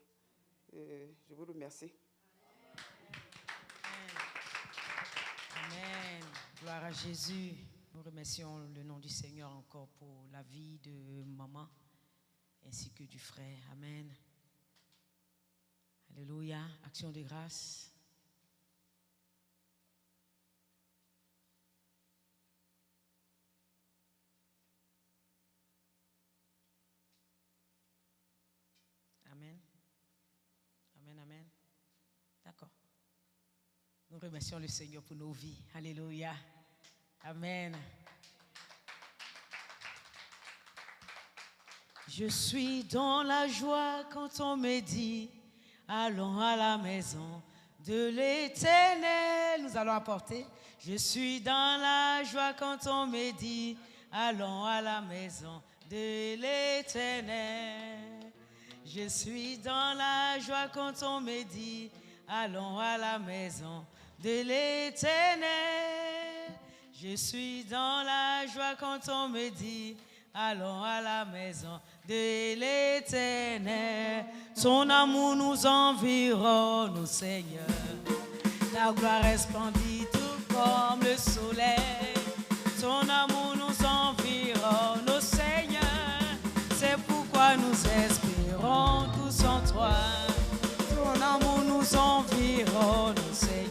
Je vous remercie. Amen. Gloire à Jésus. Nous remercions le nom du Seigneur encore pour la vie de maman ainsi que du frère. Amen. Alléluia. Action de grâce. Amen. Amen, amen. D'accord. Nous remercions le Seigneur pour nos vies. Alléluia. Amen. Je suis dans la joie quand on me dit allons à la maison de l'Éternel. Nous allons apporter. Je suis dans la joie quand on me dit allons à la maison de l'Éternel. Je suis dans la joie quand on me dit allons à la maison de l'Éternel. Je suis dans la joie quand on me dit, allons à la maison de l'Éternel. Son amour nous environne, Seigneur. Ta gloire resplendit tout comme le soleil. Ton amour nous environne, ô Seigneur. C'est pourquoi nous espérons tous en toi. Ton amour nous environne, ô Seigneur.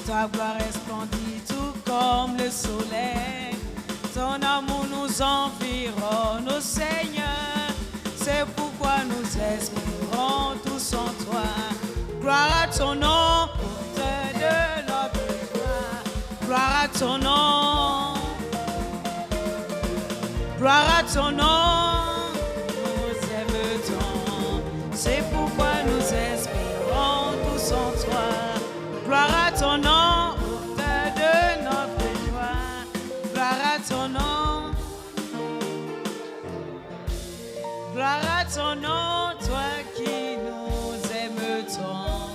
Ta gloire resplendit tout comme le soleil. Ton amour nous environne, ô Seigneur. C'est pourquoi nous espérons tous en toi. Gloire à ton nom, auteur de notre gloire. Gloire à ton nom. Gloire à ton nom, nous aimons. C'est pourquoi nous espérons tous en toi. Gloire à ton nom, auteur de notre joie. Gloire à ton nom. Gloire à ton nom, toi qui nous aimes tant.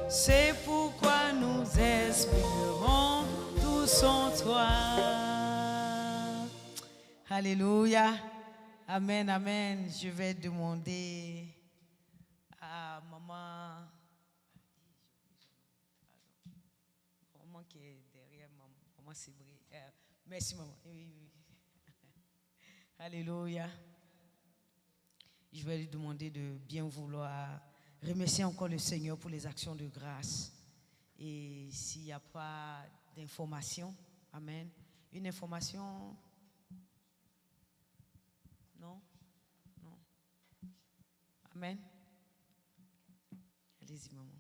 C'est pourquoi nous espérons tous en toi. Alléluia. Amen, amen. Je vais demander à maman qui est derrière maman Sibri. Merci maman. Oui. Alléluia. Je vais lui demander de bien vouloir remercier encore le Seigneur pour les actions de grâce. Et s'il n'y a pas d'information, amen. Une information? Non? Amen. Allez-y, maman.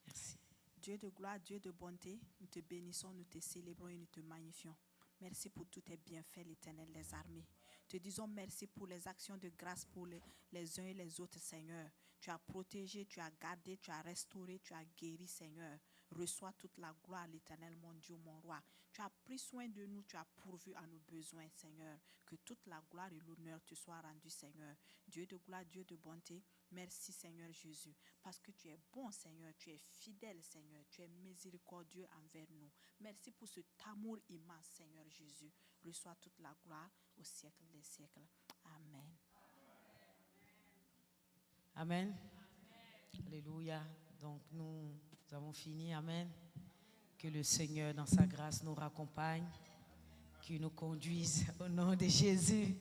Merci. Dieu de gloire, Dieu de bonté, nous te bénissons, nous te célébrons et nous te magnifions. Merci pour tous tes bienfaits, l'Éternel des armées. Te disons merci pour les actions de grâce pour les uns et les autres, Seigneur. Tu as protégé, tu as gardé, tu as restauré, tu as guéri, Seigneur. Reçois toute la gloire, l'Éternel, mon Dieu, mon roi. Tu as pris soin de nous, tu as pourvu à nos besoins, Seigneur. Que toute la gloire et l'honneur te soient rendus, Seigneur. Dieu de gloire, Dieu de bonté, merci, Seigneur Jésus. Parce que tu es bon, Seigneur, tu es fidèle, Seigneur. Tu es miséricordieux envers nous. Merci pour cet amour immense, Seigneur Jésus. Reçois toute la gloire au siècle des siècles. Amen. Amen. Alléluia. Donc nous avons fini. Amen. Que le Seigneur dans sa grâce nous raccompagne, qu'il nous conduise au nom de Jésus.